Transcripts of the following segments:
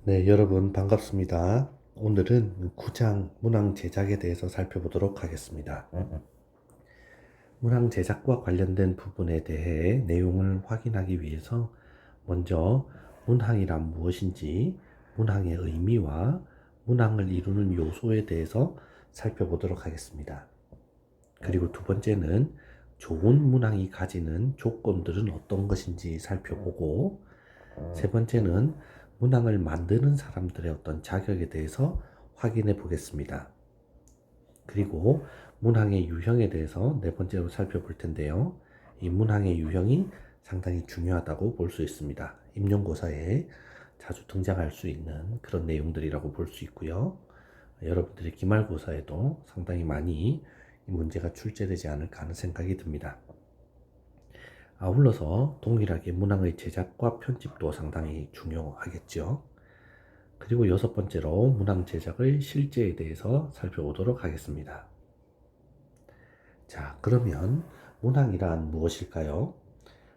네, 여러분 반갑습니다. 오늘은 구장 문항 제작에 대해서 살펴보도록 하겠습니다. 문항 제작과 관련된 부분에 대해 내용을 확인하기 위해서 먼저 문항이란 무엇인지, 문항의 의미와 문항을 이루는 요소에 대해서 살펴보도록 하겠습니다. 그리고 두 번째는 좋은 문항이 가지는 조건들은 어떤 것인지 살펴보고, 세 번째는 문항을 만드는 사람들의 어떤 자격에 대해서 확인해 보겠습니다. 그리고 문항의 유형에 대해서 네 번째로 살펴볼 텐데요. 이 문항의 유형이 상당히 중요하다고 볼 수 있습니다. 임용고사에 자주 등장할 수 있는 그런 내용들이라고 볼 수 있고요. 여러분들의 기말고사에도 상당히 많이 이 문제가 출제되지 않을까 하는 생각이 듭니다. 아울러서 동일하게 문항의 제작과 편집도 상당히 중요하겠죠. 그리고 여섯 번째로 문항 제작의 실제에 대해서 살펴보도록 하겠습니다. 자, 그러면 문항이란 무엇일까요?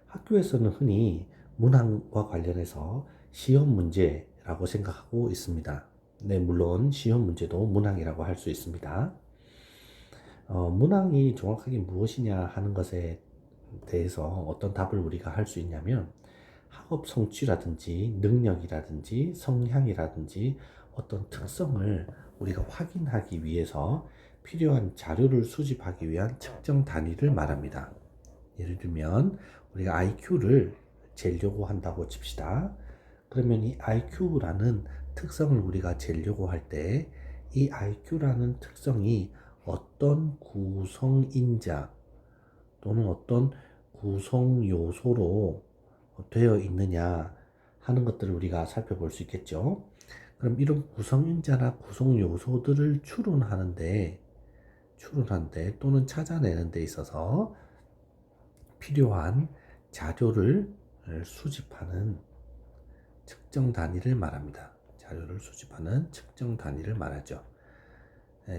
학교에서는 흔히 문항과 관련해서 시험 문제라고 생각하고 있습니다. 네, 물론 시험 문제도 문항이라고 할 수 있습니다. 문항이 정확하게 무엇이냐 하는 것에 대해서 어떤 답을 우리가 할 수 있냐면, 학업 성취라든지 능력이라든지 성향이라든지 어떤 특성을 우리가 확인하기 위해서 필요한 자료를 수집하기 위한 측정 단위를 말합니다. 예를 들면 우리가 IQ를 재려고 한다고 칩시다. 그러면 이 IQ라는 특성을 우리가 재려고 할 때 이 IQ라는 특성이 어떤 구성인자 또는 어떤 구성 요소로 되어 있느냐 하는 것들을 우리가 살펴볼 수 있겠죠. 그럼 이런 구성인자나 구성 요소들을 추론하는데 또는 찾아내는 데 있어서 필요한 자료를 수집하는 측정 단위를 말합니다. 자료를 수집하는 측정 단위를 말하죠.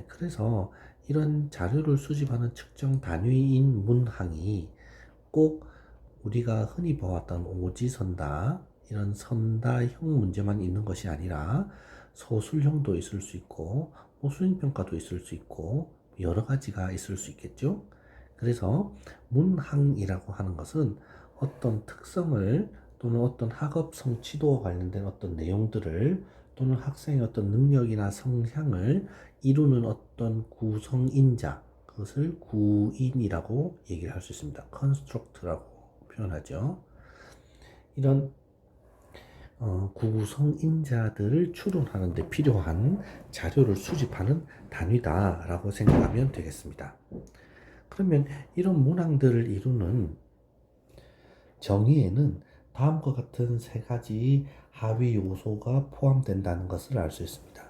그래서 이런 자료를 수집하는 측정 단위인 문항이 꼭 우리가 흔히 보았던 오지선다, 이런 선다형 문제만 있는 것이 아니라 소술형도 있을 수 있고 수행평가도 있을 수 있고 여러 가지가 있을 수 있겠죠. 그래서 문항이라고 하는 것은 어떤 특성을 또는 어떤 학업 성취도와 관련된 어떤 내용들을 또는 학생의 어떤 능력이나 성향을 이루는 어떤 구성인자, 그것을 구인이라고 얘기를 할 수 있습니다. construct라고 표현하죠. 이런 구성인자들을 추론하는 데 필요한 자료를 수집하는 단위다라고 생각하면 되겠습니다. 그러면 이런 문항들을 이루는 정의에는 다음과 같은 세 가지 하위 요소가 포함된다는 것을 알 수 있습니다.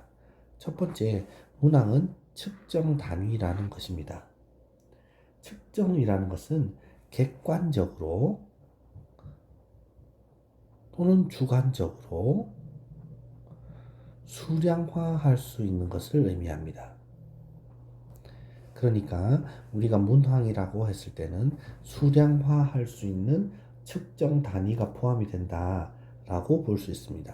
첫 번째, 문항은 측정 단위라는 것입니다. 측정이라는 것은 객관적으로 또는 주관적으로 수량화할 수 있는 것을 의미합니다. 그러니까 우리가 문항이라고 했을 때는 수량화할 수 있는 측정 단위가 포함이 된다라고 볼 수 있습니다.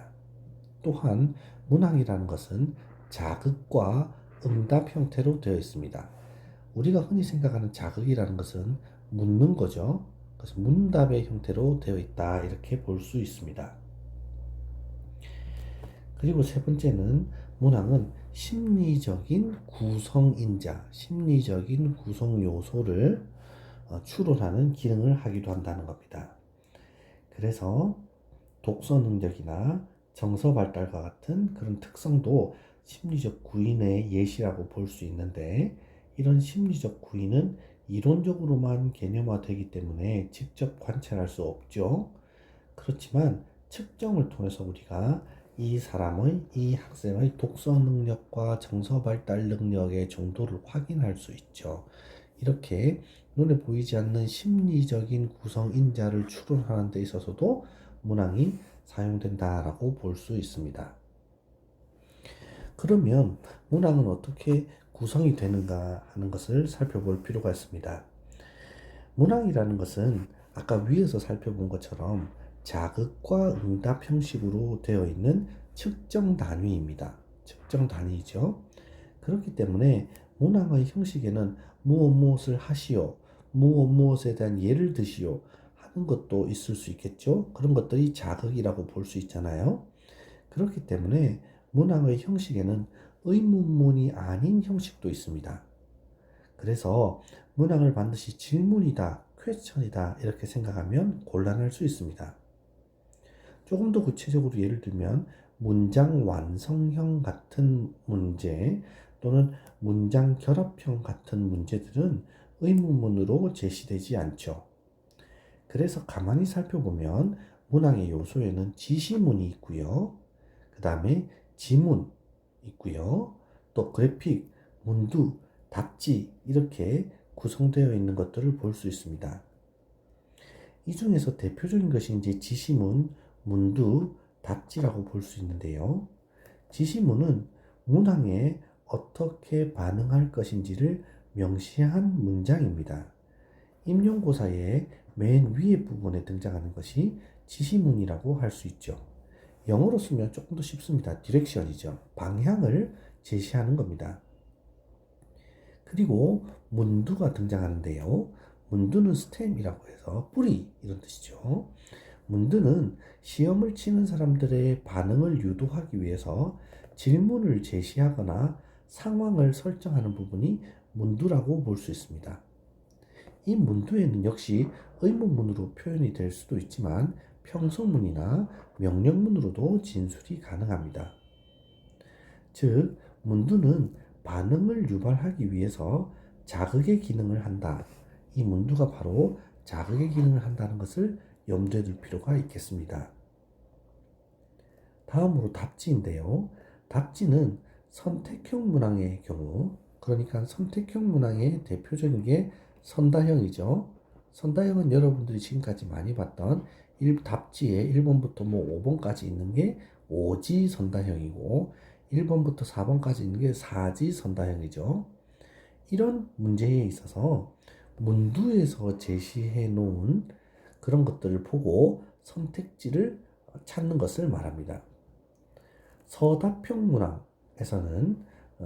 또한 문항이라는 것은 자극과 응답 형태로 되어 있습니다. 우리가 흔히 생각하는 자극이라는 것은 묻는 거죠. 그래서 문답의 형태로 되어 있다, 이렇게 볼 수 있습니다. 그리고 세 번째는 문항은 심리적인 구성인자, 심리적인 구성 요소를 추론하는 기능을 하기도 한다는 겁니다. 그래서 독서 능력이나 정서 발달과 같은 그런 특성도 심리적 구인의 예시라고 볼 수 있는데, 이런 심리적 구인은 이론적으로만 개념화되기 때문에 직접 관찰할 수 없죠. 그렇지만 측정을 통해서 우리가 이 학생의 독서 능력과 정서 발달 능력의 정도를 확인할 수 있죠. 이렇게 눈에 보이지 않는 심리적인 구성인자를 추론하는 데 있어서도 문항이 사용된다라고 볼 수 있습니다. 그러면 문항은 어떻게 구성이 되는가 하는 것을 살펴볼 필요가 있습니다. 문항이라는 것은 아까 위에서 살펴본 것처럼 자극과 응답 형식으로 되어 있는 측정 단위입니다. 측정 단위죠. 그렇기 때문에 문항의 형식에는 무엇 무엇을 하시오, 무엇 무엇에 대한 예를 드시오 하는 것도 있을 수 있겠죠. 그런 것들이 자극이라고 볼 수 있잖아요. 그렇기 때문에 문항의 형식에는 의문문이 아닌 형식도 있습니다. 그래서 문항을 반드시 질문이다, 퀘스천이다 이렇게 생각하면 곤란할 수 있습니다. 조금 더 구체적으로 예를 들면 문장 완성형 같은 문제 또는 문장 결합형 같은 문제들은 의문문으로 제시되지 않죠. 그래서 가만히 살펴보면 문항의 요소에는 지시문이 있고요. 그 다음에 지문 있고요. 또 그래픽, 문두, 답지 이렇게 구성되어 있는 것들을 볼 수 있습니다. 이 중에서 대표적인 것이 이제 지시문, 문두, 답지라고 볼 수 있는데요. 지시문은 문항에 어떻게 반응할 것인지를 명시한 문장입니다. 임용고사의 맨 위에 부분에 등장하는 것이 지시문이라고 할 수 있죠. 영어로 쓰면 조금 더 쉽습니다. 디렉션이죠. 방향을 제시하는 겁니다. 그리고 문두가 등장하는데요. 문두는 스템이라고 해서 뿌리 이런 뜻이죠. 문두는 시험을 치는 사람들의 반응을 유도하기 위해서 질문을 제시하거나 상황을 설정하는 부분이 문두라고 볼 수 있습니다. 이 문두에는 역시 의문문으로 표현이 될 수도 있지만 평소문이나 명령문으로도 진술이 가능합니다. 즉, 문두는 반응을 유발하기 위해서 자극의 기능을 한다. 이 문두가 바로 자극의 기능을 한다는 것을 염두에 둘 필요가 있겠습니다. 다음으로 답지인데요. 답지는 선택형 문항의 경우, 그러니까 선택형 문항의 대표적인 게 선다형이죠. 선다형은 여러분들이 지금까지 많이 봤던 답지에 1번부터 5번까지 있는 게 오지 선다형이고 1번부터 4번까지 있는 게 사지 선다형이죠. 이런 문제에 있어서 문두에서 제시해 놓은 그런 것들을 보고 선택지를 찾는 것을 말합니다. 서답형 문항에서는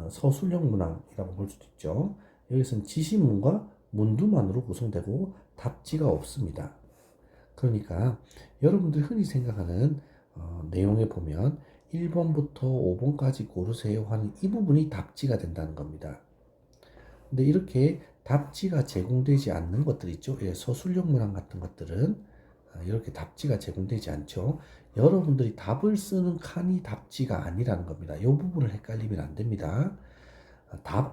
서술형 문항이라고 볼 수도 있죠. 여기서는 지시문과 문두만으로 구성되고 답지가 없습니다. 그러니까 여러분들 흔히 생각하는 내용에 보면 1번부터 5번까지 고르세요 하는 이 부분이 답지가 된다는 겁니다. 근데 이렇게 답지가 제공되지 않는 것들 있죠. 예, 서술형 문항 같은 것들은 이렇게 답지가 제공되지 않죠. 여러분들이 답을 쓰는 칸이 답지가 아니라는 겁니다. 이 부분을 헷갈리면 안 됩니다.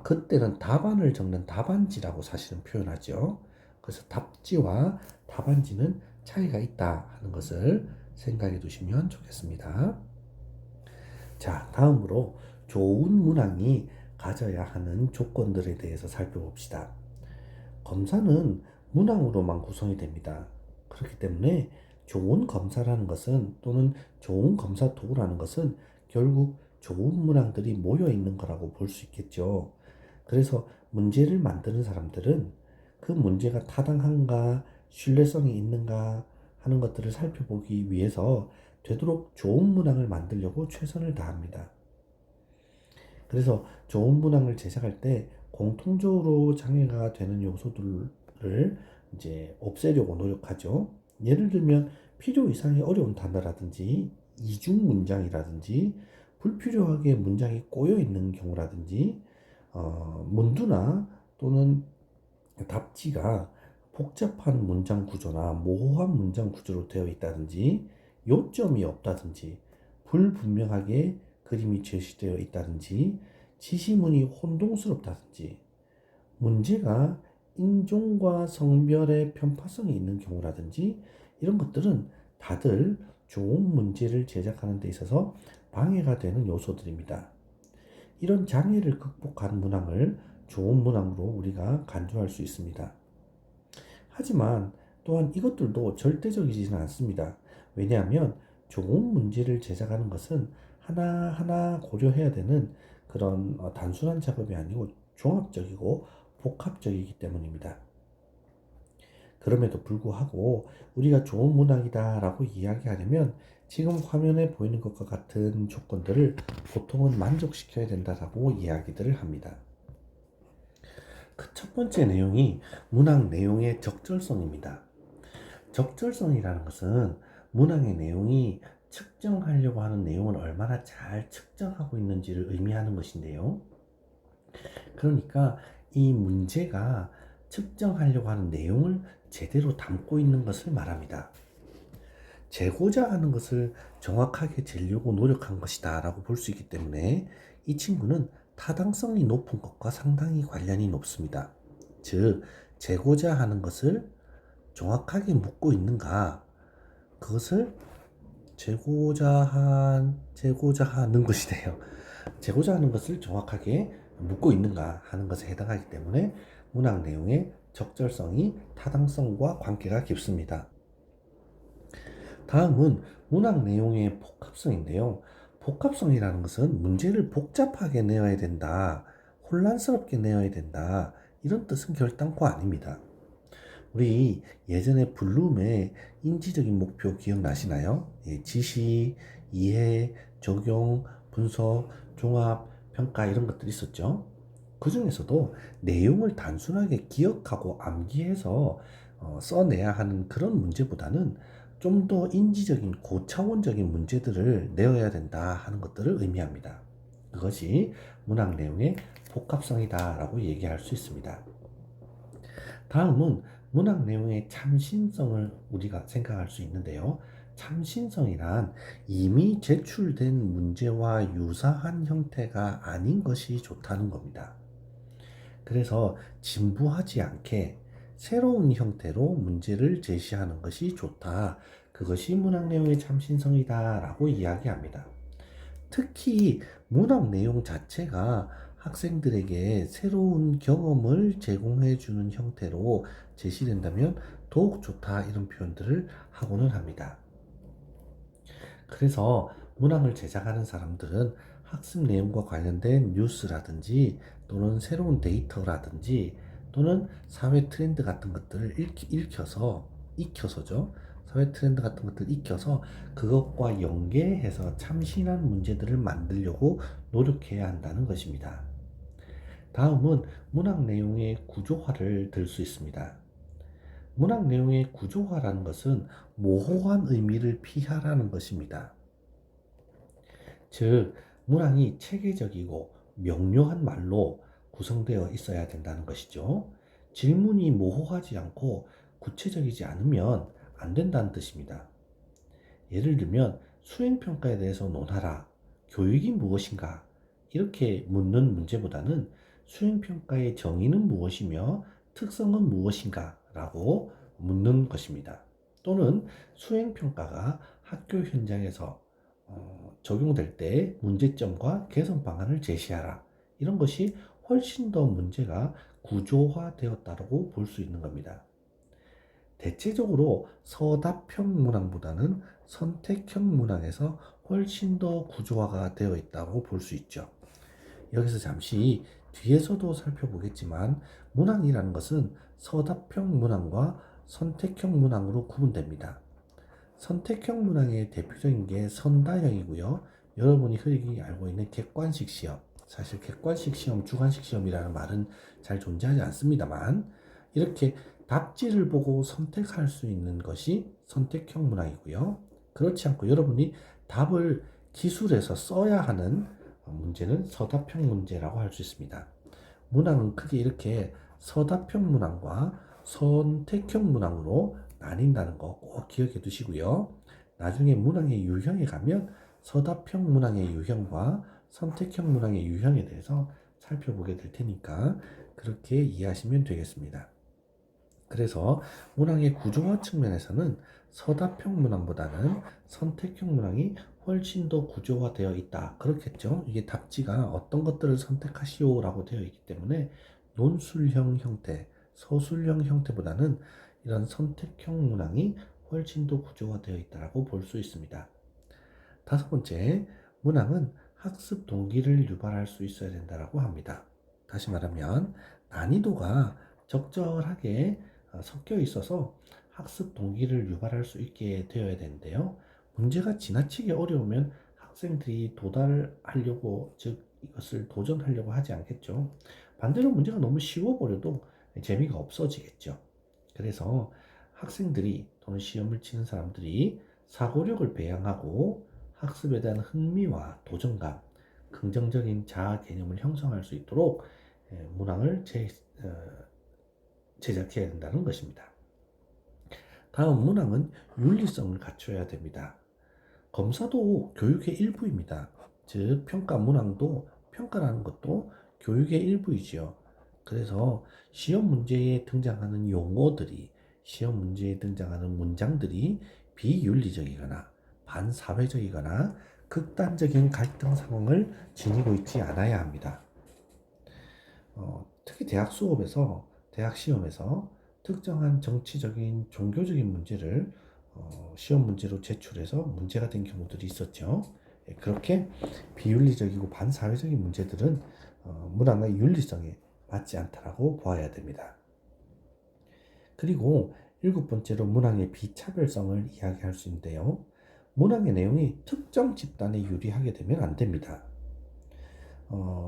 그때는 답안을 적는 답안지라고 사실은 표현하죠. 그래서 답지와 답안지는 차이가 있다 하는 것을 생각해 두시면 좋겠습니다. 자, 다음으로 좋은 문항이 가져야 하는 조건들에 대해서 살펴봅시다. 검사는 문항으로만 구성이 됩니다. 그렇기 때문에 좋은 검사라는 것은 또는 좋은 검사 도구라는 것은 결국 좋은 문항들이 모여 있는 거라고 볼 수 있겠죠. 그래서 문제를 만드는 사람들은 그 문제가 타당한가, 신뢰성이 있는가 하는 것들을 살펴보기 위해서 되도록 좋은 문항을 만들려고 최선을 다합니다. 그래서 좋은 문항을 제작할 때 공통적으로 장애가 되는 요소들을 이제 없애려고 노력하죠. 예를 들면 필요 이상의 어려운 단어라든지 이중 문장이라든지 불필요하게 문장이 꼬여 있는 경우라든지 문두나 또는 답지가 복잡한 문장 구조나 모호한 문장 구조로 되어 있다든지 요점이 없다든지 불분명하게 그림이 제시되어 있다든지 지시문이 혼동스럽다든지 문제가 인종과 성별의 편파성이 있는 경우라든지 이런 것들은 다들 좋은 문제를 제작하는 데 있어서 방해가 되는 요소들입니다. 이런 장애를 극복한 문항을 좋은 문항으로 우리가 간주할 수 있습니다. 하지만 또한 이것들도 절대적이지는 않습니다. 왜냐하면 좋은 문제를 제작하는 것은 하나하나 고려해야 되는 그런 단순한 작업이 아니고 종합적이고 복합적이기 때문입니다. 그럼에도 불구하고 우리가 좋은 문항이다라고 이야기하려면 지금 화면에 보이는 것과 같은 조건들을 보통은 만족시켜야 된다라고 이야기들을 합니다. 그 첫 번째 내용이 문항 내용의 적절성입니다. 적절성이라는 것은 문항의 내용이 측정하려고 하는 내용을 얼마나 잘 측정하고 있는지를 의미하는 것인데요. 그러니까 이 문제가 측정하려고 하는 내용을 제대로 담고 있는 것을 말합니다. 재고자 하는 것을 정확하게 재려고 노력한 것이다 라고 볼 수 있기 때문에 이 친구는 타당성이 높은 것과 상당히 관련이 높습니다. 즉, 재고자 하는 것을 정확하게 묻고 있는가, 그것을 재고자 하는 것이네요. 재고자 하는 것을 정확하게 묻고 있는가 하는 것에 해당하기 때문에 문항 내용의 적절성이 타당성과 관계가 깊습니다. 다음은 문항 내용의 복합성인데요. 복합성이라는 것은 문제를 복잡하게 내어야 된다, 혼란스럽게 내어야 된다, 이런 뜻은 결단코 아닙니다. 우리 예전에 블룸의 인지적인 목표 기억나시나요? 예, 지시, 이해, 적용, 분석, 종합, 평가 이런 것들이 있었죠. 그 중에서도 내용을 단순하게 기억하고 암기해서 써내야 하는 그런 문제보다는 좀 더 인지적인 고차원적인 문제들을 내어야 된다 하는 것들을 의미합니다. 그것이 문항 내용의 복합성이다라고 얘기할 수 있습니다. 다음은 문학 내용의 참신성을 우리가 생각할 수 있는데요. 참신성이란 이미 제출된 문제와 유사한 형태가 아닌 것이 좋다는 겁니다. 그래서 진부하지 않게 새로운 형태로 문제를 제시하는 것이 좋다. 그것이 문학 내용의 참신성이다 라고 이야기합니다. 특히 문학 내용 자체가 학생들에게 새로운 경험을 제공해 주는 형태로 제시된다면 더욱 좋다, 이런 표현들을 하고는 합니다. 그래서 문항을 제작하는 사람들은 학습 내용과 관련된 뉴스라든지 또는 새로운 데이터라든지 또는 사회 트렌드 같은 것들을 익혀서죠. 사회 트렌드 같은 것들을 익혀서 그것과 연계해서 참신한 문제들을 만들려고 노력해야 한다는 것입니다. 다음은 문학 내용의 구조화를 들 수 있습니다. 문학 내용의 구조화라는 것은 모호한 의미를 피하라는 것입니다. 즉, 문항이 체계적이고 명료한 말로 구성되어 있어야 된다는 것이죠. 질문이 모호하지 않고 구체적이지 않으면 안 된다는 뜻입니다. 예를 들면 수행평가에 대해서 논하라, 교육이 무엇인가, 이렇게 묻는 문제보다는 수행평가의 정의는 무엇이며 특성은 무엇인가 라고 묻는 것입니다. 또는 수행평가가 학교 현장에서 적용될 때 문제점과 개선 방안을 제시하라, 이런 것이 훨씬 더 문제가 구조화되었다고 볼 수 있는 겁니다. 대체적으로 서답형 문항보다는 선택형 문항에서 훨씬 더 구조화가 되어 있다고 볼 수 있죠. 여기서 잠시 뒤에서도 살펴보겠지만 문항이라는 것은 서답형 문항과 선택형 문항으로 구분됩니다. 선택형 문항의 대표적인 게 선다형이고요. 여러분이 흔히 알고 있는 객관식 시험, 사실 객관식 시험, 주관식 시험이라는 말은 잘 존재하지 않습니다만, 이렇게 답지를 보고 선택할 수 있는 것이 선택형 문항이고요. 그렇지 않고 여러분이 답을 기술해서 써야 하는 문제는 서답형 문제라고 할 수 있습니다. 문항은 크게 이렇게 서답형 문항과 선택형 문항으로 나뉜다는 거 꼭 기억해 두시고요. 나중에 문항의 유형에 가면 서답형 문항의 유형과 선택형 문항의 유형에 대해서 살펴보게 될 테니까 그렇게 이해하시면 되겠습니다. 그래서 문항의 구조화 측면에서는 서답형 문항보다는 선택형 문항이 훨씬 더 구조화되어 있다, 그렇겠죠. 이게 답지가 어떤 것들을 선택하시오 라고 되어 있기 때문에 논술형 형태, 서술형 형태보다는 이런 선택형 문항이 훨씬 더 구조화되어 있다고 볼 수 있습니다. 다섯 번째, 문항은 학습 동기를 유발할 수 있어야 된다고 합니다. 다시 말하면 난이도가 적절하게 섞여 있어서 학습 동기를 유발할 수 있게 되어야 되는데요. 문제가 지나치게 어려우면 학생들이 도달하려고, 즉 이것을 도전하려고 하지 않겠죠. 반대로 문제가 너무 쉬워버려도 재미가 없어지겠죠. 그래서 학생들이 또는 시험을 치는 사람들이 사고력을 배양하고 학습에 대한 흥미와 도전감, 긍정적인 자아 개념을 형성할 수 있도록 문항을 제작해야 된다는 것입니다. 다음 문항은 윤리성을 갖춰야 됩니다. 검사도 교육의 일부입니다. 즉 평가 문항도, 평가라는 것도 교육의 일부이지요. 그래서 시험 문제에 등장하는 용어들이, 시험 문제에 등장하는 문장들이 비윤리적이거나 반사회적이거나 극단적인 갈등 상황을 지니고 있지 않아야 합니다. 특히 대학 수업에서, 대학 시험에서 특정한 정치적인, 종교적인 문제를 시험 문제로 제출해서 문제가 된 경우들이 있었죠. 그렇게 비윤리적이고 반사회적인 문제들은 문항의 윤리성에 맞지 않다라고 보아야 됩니다. 그리고 7번째로 문항의 비차별성을 이야기할 수 있는데요. 문항의 내용이 특정 집단에 유리하게 되면 안 됩니다.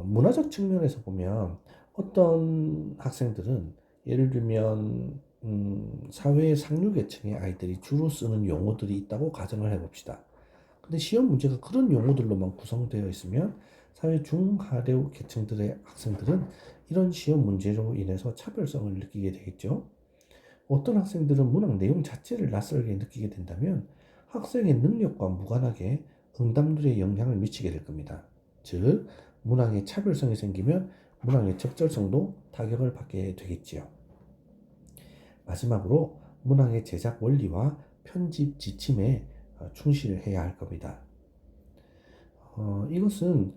문화적 측면에서 보면 어떤 학생들은 예를 들면 사회의 상류계층의 아이들이 주로 쓰는 용어들이 있다고 가정을 해봅시다. 근데 시험 문제가 그런 용어들로만 구성되어 있으면 사회 중하류 계층들의 학생들은 이런 시험 문제로 인해서 차별성을 느끼게 되겠죠. 어떤 학생들은 문항 내용 자체를 낯설게 느끼게 된다면 학생의 능력과 무관하게 응답률에 영향을 미치게 될 겁니다. 즉, 문항에 차별성이 생기면 문항의 적절성도 타격을 받게 되겠지요. 마지막으로 문항의 제작 원리와 편집 지침에 충실해야 할 겁니다. 이것은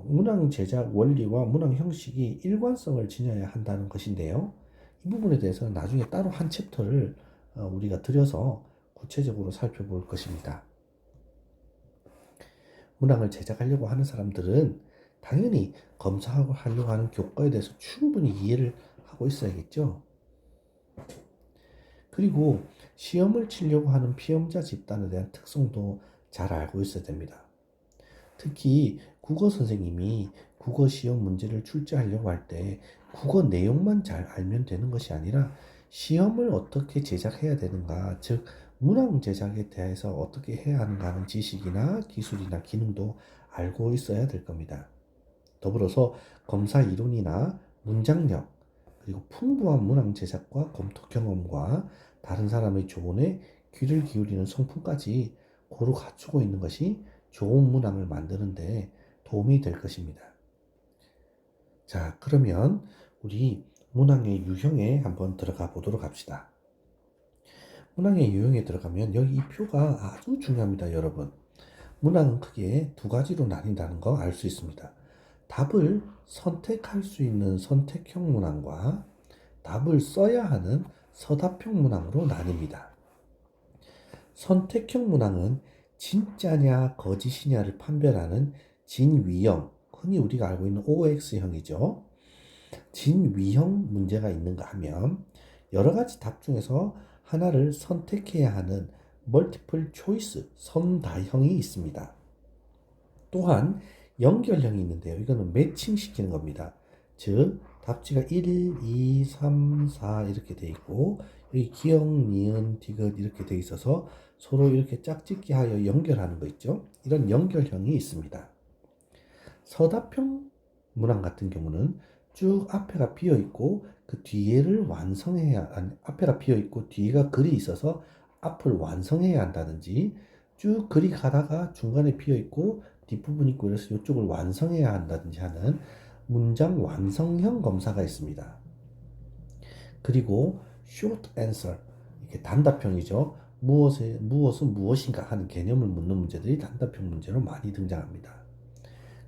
문항 제작 원리와 문항 형식이 일관성을 지녀야 한다는 것인데요. 이 부분에 대해서는 나중에 따로 한 챕터를 우리가 들여서 구체적으로 살펴볼 것입니다. 문항을 제작하려고 하는 사람들은 당연히 검사하고 하려고 하는 교과에 대해서 충분히 이해를 하고 있어야겠죠. 그리고 시험을 치려고 하는 피험자 집단에 대한 특성도 잘 알고 있어야 됩니다. 특히 국어 선생님이 국어 시험 문제를 출제하려고 할 때 국어 내용만 잘 알면 되는 것이 아니라 시험을 어떻게 제작해야 되는가, 즉 문항 제작에 대해서 어떻게 해야 하는가 하는 지식이나 기술이나 기능도 알고 있어야 될 겁니다. 더불어서 검사 이론이나 문장력, 그리고 풍부한 문항 제작과 검토 경험과 다른 사람의 조언에 귀를 기울이는 성품까지 고루 갖추고 있는 것이 좋은 문항을 만드는데 도움이 될 것입니다. 자, 그러면 우리 문항의 유형에 한번 들어가 보도록 합시다. 문항의 유형에 들어가면 여기 이 표가 아주 중요합니다, 여러분. 문항은 크게 두 가지로 나뉜다는 거 알 수 있습니다. 답을 선택할 수 있는 선택형 문항과 답을 써야 하는 서답형 문항으로 나뉩니다. 선택형 문항은 진짜냐 거짓이냐를 판별하는 진위형, 흔히 우리가 알고 있는 OX형이죠. 진위형 문제가 있는가 하면 여러 가지 답 중에서 하나를 선택해야 하는 멀티플 초이스, 선다형이 있습니다. 또한 연결형이 있는데요. 이거는 매칭시키는 겁니다. 즉 답지가 1, 2, 3, 4 이렇게 돼 있고 여기 기역, 니은, 디귿 이렇게 돼 있어서 서로 이렇게 짝짓기 하여 연결하는 거 있죠. 이런 연결형이 있습니다. 서답형 문항 같은 경우는 쭉 앞에가 비어 있고 그 뒤에를 완성해야, 앞에가 비어 있고 뒤에가 글이 있어서 앞을 완성해야 한다든지, 쭉 글이 가다가 중간에 비어 있고 뒷부분이 있고 그래서 이쪽을 완성해야 한다든지 하는 문장 완성형 검사가 있습니다. 그리고 short answer, 이게 단답형이죠. 무엇은 무엇인가 하는 개념을 묻는 문제들이 단답형 문제로 많이 등장합니다.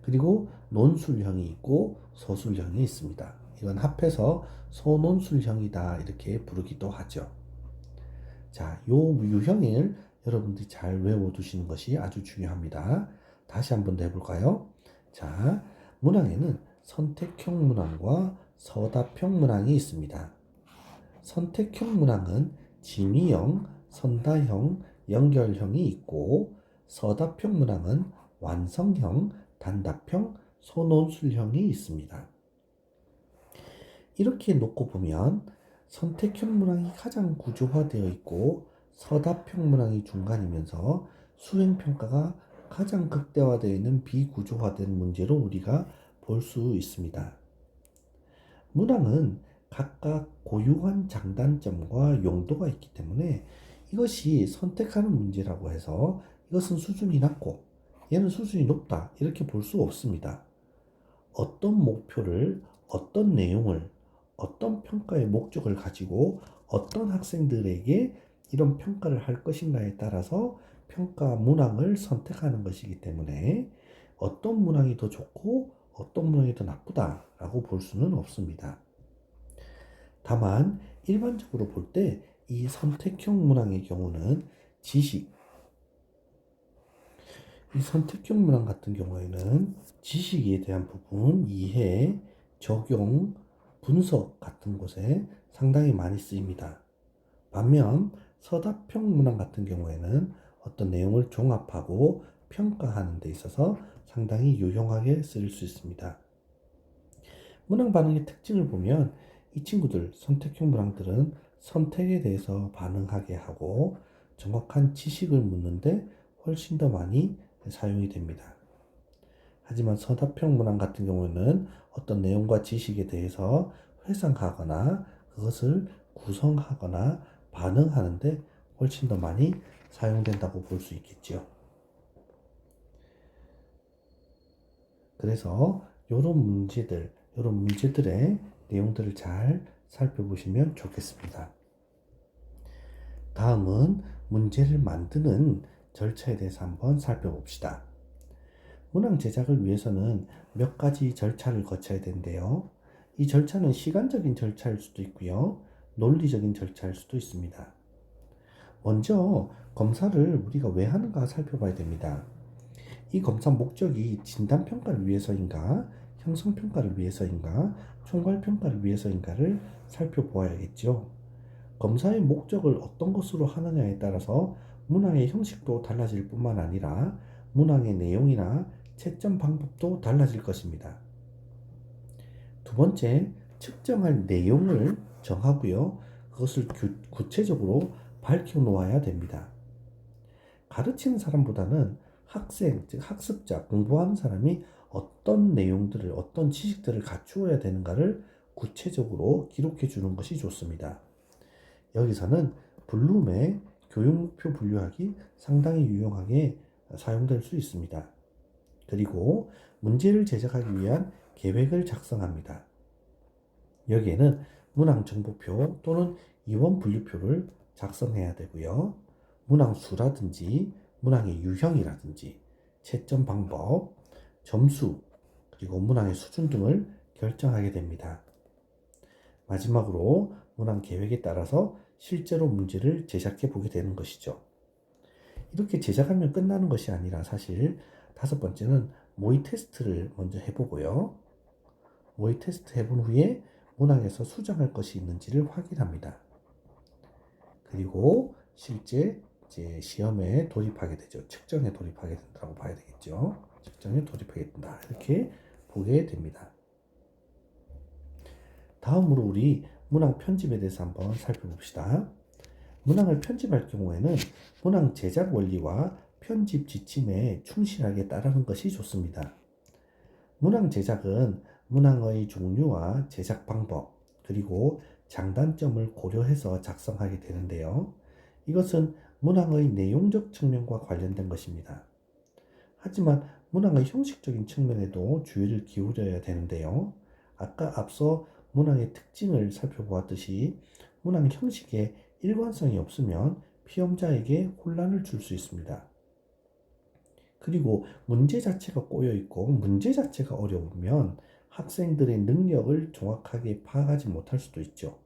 그리고 논술형이 있고 서술형이 있습니다. 이건 합해서 소논술형이다 이렇게 부르기도 하죠. 자, 요 유형을 여러분들이 잘 외워두시는 것이 아주 중요합니다. 다시 한번 더 해볼까요? 자, 문항에는 선택형 문항과 서답형 문항이 있습니다. 선택형 문항은 진위형, 선다형, 연결형이 있고 서답형 문항은 완성형, 단답형, 소논술형이 있습니다. 이렇게 놓고 보면 선택형 문항이 가장 구조화되어 있고 서답형 문항이 중간이면서 수행평가가 가장 극대화되어 있는 비구조화된 문제로 우리가 볼 수 있습니다. 문항은 각각 고유한 장단점과 용도가 있기 때문에 이것이 선택하는 문제라고 해서 이것은 수준이 낮고 얘는 수준이 높다 이렇게 볼 수 없습니다. 어떤 목표를, 어떤 내용을, 어떤 평가의 목적을 가지고 어떤 학생들에게 이런 평가를 할 것인가에 따라서 평가 문항을 선택하는 것이기 때문에 어떤 문항이 더 좋고 어떤 문항이 더 나쁘다라고 볼 수는 없습니다. 다만 일반적으로 볼 때 이 선택형 문항의 경우는 지식, 이 선택형 문항 같은 경우에는 지식에 대한 부분, 이해, 적용, 분석 같은 곳에 상당히 많이 쓰입니다. 반면 서답형 문항 같은 경우에는 어떤 내용을 종합하고 평가하는 데 있어서 상당히 유용하게 쓰일 수 있습니다. 문항 반응의 특징을 보면 이 친구들, 선택형 문항들은 선택에 대해서 반응하게 하고 정확한 지식을 묻는데 훨씬 더 많이 사용이 됩니다. 하지만 서답형 문항 같은 경우에는 어떤 내용과 지식에 대해서 회상하거나 그것을 구성하거나 반응하는데 훨씬 더 많이 사용된다고 볼 수 있겠죠. 그래서 이런 문제들의 내용들을 잘 살펴보시면 좋겠습니다. 다음은 문제를 만드는 절차에 대해서 한번 살펴봅시다. 문항 제작을 위해서는 몇 가지 절차를 거쳐야 되는데요. 이 절차는 시간적인 절차일 수도 있고요. 논리적인 절차일 수도 있습니다. 먼저 검사를 우리가 왜 하는가 살펴봐야 됩니다. 이 검사 목적이 진단평가를 위해서인가, 형성평가를 위해서인가, 총괄평가를 위해서인가를 살펴보아야겠죠. 검사의 목적을 어떤 것으로 하느냐에 따라서 문항의 형식도 달라질 뿐만 아니라 문항의 내용이나 채점 방법도 달라질 것입니다. 두 번째, 측정할 내용을 정하고요. 그것을 구체적으로 밝혀 놓아야 됩니다. 가르치는 사람보다는 학생, 즉 학습자, 공부하는 사람이 어떤 내용들을, 어떤 지식들을 갖추어야 되는가를 구체적으로 기록해 주는 것이 좋습니다. 여기서는 블룸의 교육목표 분류학이 상당히 유용하게 사용될 수 있습니다. 그리고 문제를 제작하기 위한 계획을 작성합니다. 여기에는 문항 정보표 또는 이원 분류표를 작성해야 되고요. 문항 수라든지 문항의 유형이라든지 채점 방법, 점수, 그리고 문항의 수준 등을 결정하게 됩니다. 마지막으로 문항 계획에 따라서 실제로 문제를 제작해 보게 되는 것이죠. 이렇게 제작하면 끝나는 것이 아니라 사실 다섯 번째는 모의 테스트를 먼저 해보고요. 모의 테스트 해본 후에 문항에서 수정할 것이 있는지를 확인합니다. 그리고 실제 이제 시험에 돌입하게 되죠. 측정에 돌입하게 된다고 봐야 되겠죠. 측정에 돌입하게 된다. 이렇게 보게 됩니다. 다음으로 우리 문항 편집에 대해서 한번 살펴봅시다. 문항을 편집할 경우에는 문항 제작 원리와 편집 지침에 충실하게 따르는 것이 좋습니다. 문항 제작은 문항의 종류와 제작 방법, 그리고 장단점을 고려해서 작성하게 되는데요. 이것은 문항의 내용적 측면과 관련된 것입니다. 하지만 문항의 형식적인 측면에도 주의를 기울여야 되는데요. 아까 앞서 문항의 특징을 살펴보았듯이 문항 형식에 일관성이 없으면 피험자에게 혼란을 줄 수 있습니다. 그리고 문제 자체가 꼬여 있고 문제 자체가 어려우면 학생들의 능력을 정확하게 파악하지 못할 수도 있죠.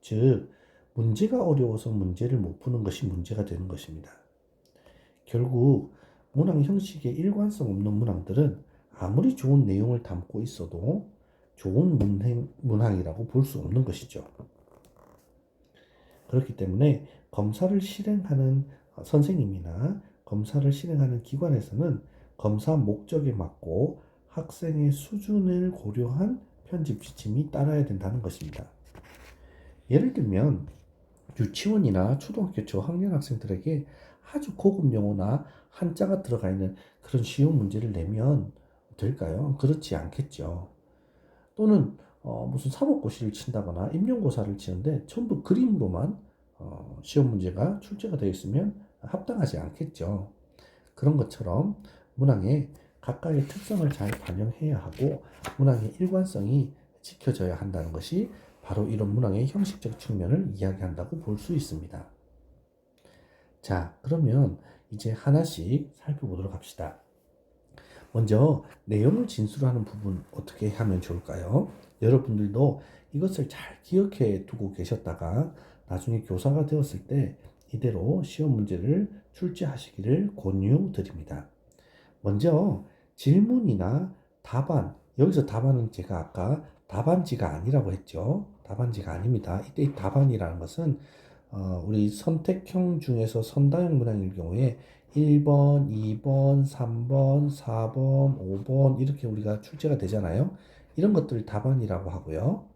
즉, 문제가 어려워서 문제를 못 푸는 것이 문제가 되는 것입니다. 결국 문항 형식에 일관성 없는 문항들은 아무리 좋은 내용을 담고 있어도 좋은 문항이라고 볼 수 없는 것이죠. 그렇기 때문에 검사를 실행하는 선생님이나 검사를 실행하는 기관에서는 검사 목적에 맞고 학생의 수준을 고려한 편집 지침이 따라야 된다는 것입니다. 예를 들면 유치원이나 초등학교 저학년 학생들에게 아주 고급 용어나 한자가 들어가 있는 그런 쉬운 문제를 내면 될까요? 그렇지 않겠죠. 또는 무슨 사법고시를 친다거나 임용고사를 치는데 전부 그림으로만 시험 문제가 출제가 되어 있으면 합당하지 않겠죠. 그런 것처럼 문항에 각각의 특성을 잘 반영해야 하고 문항의 일관성이 지켜져야 한다는 것이 바로 이런 문항의 형식적 측면을 이야기한다고 볼 수 있습니다. 자, 그러면 이제 하나씩 살펴보도록 합시다. 먼저 내용을 진술하는 부분 어떻게 하면 좋을까요? 여러분들도 이것을 잘 기억해 두고 계셨다가 나중에 교사가 되었을 때 이대로 시험 문제를 출제하시기를 권유드립니다. 먼저 질문이나 답안, 여기서 답안은 제가 아까 답안지가 아니라고 했죠. 답안지가 아닙니다. 이때 이 답안이라는 것은 우리 선택형 중에서 선다형 문항일 경우에 1번, 2번, 3번, 4번, 5번 이렇게 우리가 출제가 되잖아요. 이런 것들을 답안이라고 하고요.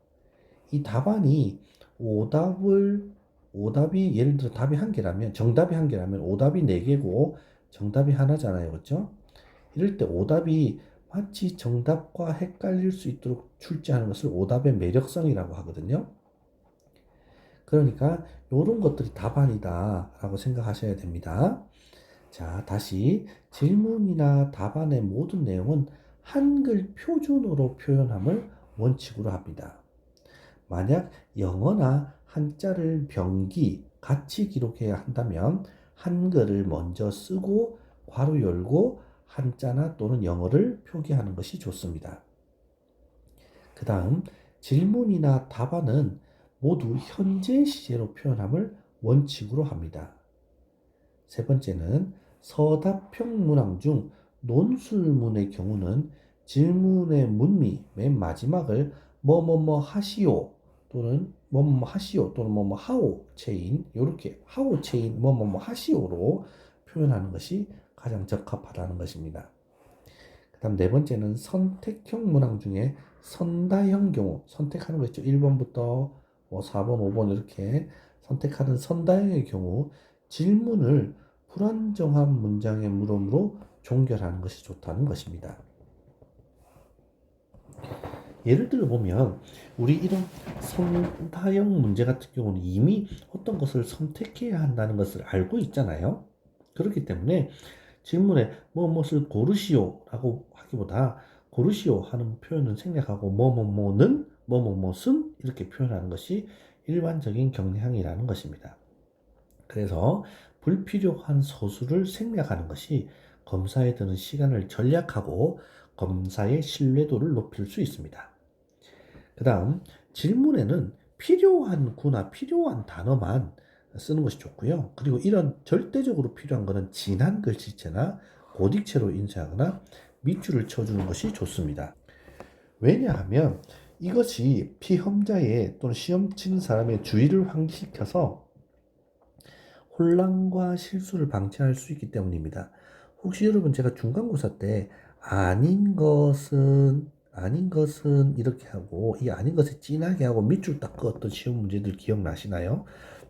이 답안이 오답이 예를 들어 답이 한 개라면 정답이 한 개라면 오답이 네 개고 정답이 하나잖아요. 그렇죠? 이럴 때 오답이 마치 정답과 헷갈릴 수 있도록 출제하는 것을 오답의 매력성이라고 하거든요. 그러니까 이런 것들이 답안이다 라고 생각하셔야 됩니다. 자, 다시 질문이나 답안의 모든 내용은 한글 표준어로 표현함을 원칙으로 합니다. 만약 영어나 한자를 병기 같이 기록해야 한다면 한글을 먼저 쓰고 괄호 열고 한자나 또는 영어를 표기하는 것이 좋습니다. 그 다음 질문이나 답안은 모두 현재 시제로 표현함을 원칙으로 합니다. 세 번째는 서답형 문항 중 논술문의 경우는 질문의 문미 맨 마지막을 뭐뭐뭐 하시오 또는 뭐뭐뭐 하시오 또는 뭐뭐 하오 체인 이렇게 하오 체인 뭐뭐뭐 하시오로 표현하는 것이 가장 적합하다는 것입니다. 그 다음 네 번째는 선택형 문항 중에 선다형 경우 선택하는 거 있죠. 1번부터 뭐 4번, 5번 이렇게 선택하는 선다형의 경우 질문을 불안정한 문장의 물음으로 종결하는 것이 좋다는 것입니다. 예를 들어 보면 우리 이런 선다형 문제 같은 경우는 이미 어떤 것을 선택해야 한다는 것을 알고 있잖아요. 그렇기 때문에 질문에 무엇을 고르시오라고 하기보다 고르시오 하는 표현은 생략하고 뭐뭐뭐는 뭐뭐뭐은 이렇게 표현하는 것이 일반적인 경향이라는 것입니다. 그래서 불필요한 서술을 생략하는 것이 검사에 드는 시간을 절약하고 검사의 신뢰도를 높일 수 있습니다. 그 다음 질문에는 필요한 구나 필요한 단어만 쓰는 것이 좋고요. 그리고 이런 절대적으로 필요한 것은 진한 글씨체나 고딕체로 인쇄하거나 밑줄을 쳐주는 것이 좋습니다. 왜냐하면 이것이 피험자의 또는 시험 치는 사람의 주의를 환기시켜서 혼란과 실수를 방지할 수 있기 때문입니다. 혹시 여러분 제가 중간고사 때 아닌 것은 이렇게 하고 이 아닌 것에 진하게 하고 밑줄 딱 그었던 시험 문제들 기억나시나요?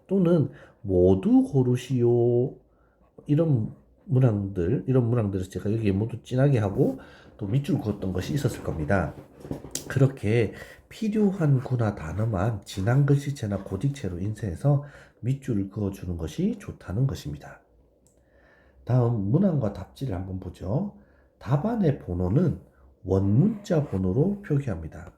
또는 모두 고르시오 이런 문항들을 제가 여기에 모두 진하게 하고 또 밑줄 그었던 것이 있었을 겁니다. 그렇게 필요한 구나 단어만 진한 글씨체나 고딕체로 인쇄해서 밑줄을 그어주는 것이 좋다는 것입니다. 다음 문항과 답지를 한번 보죠. 답안의 번호는 원문자 번호로 표기합니다.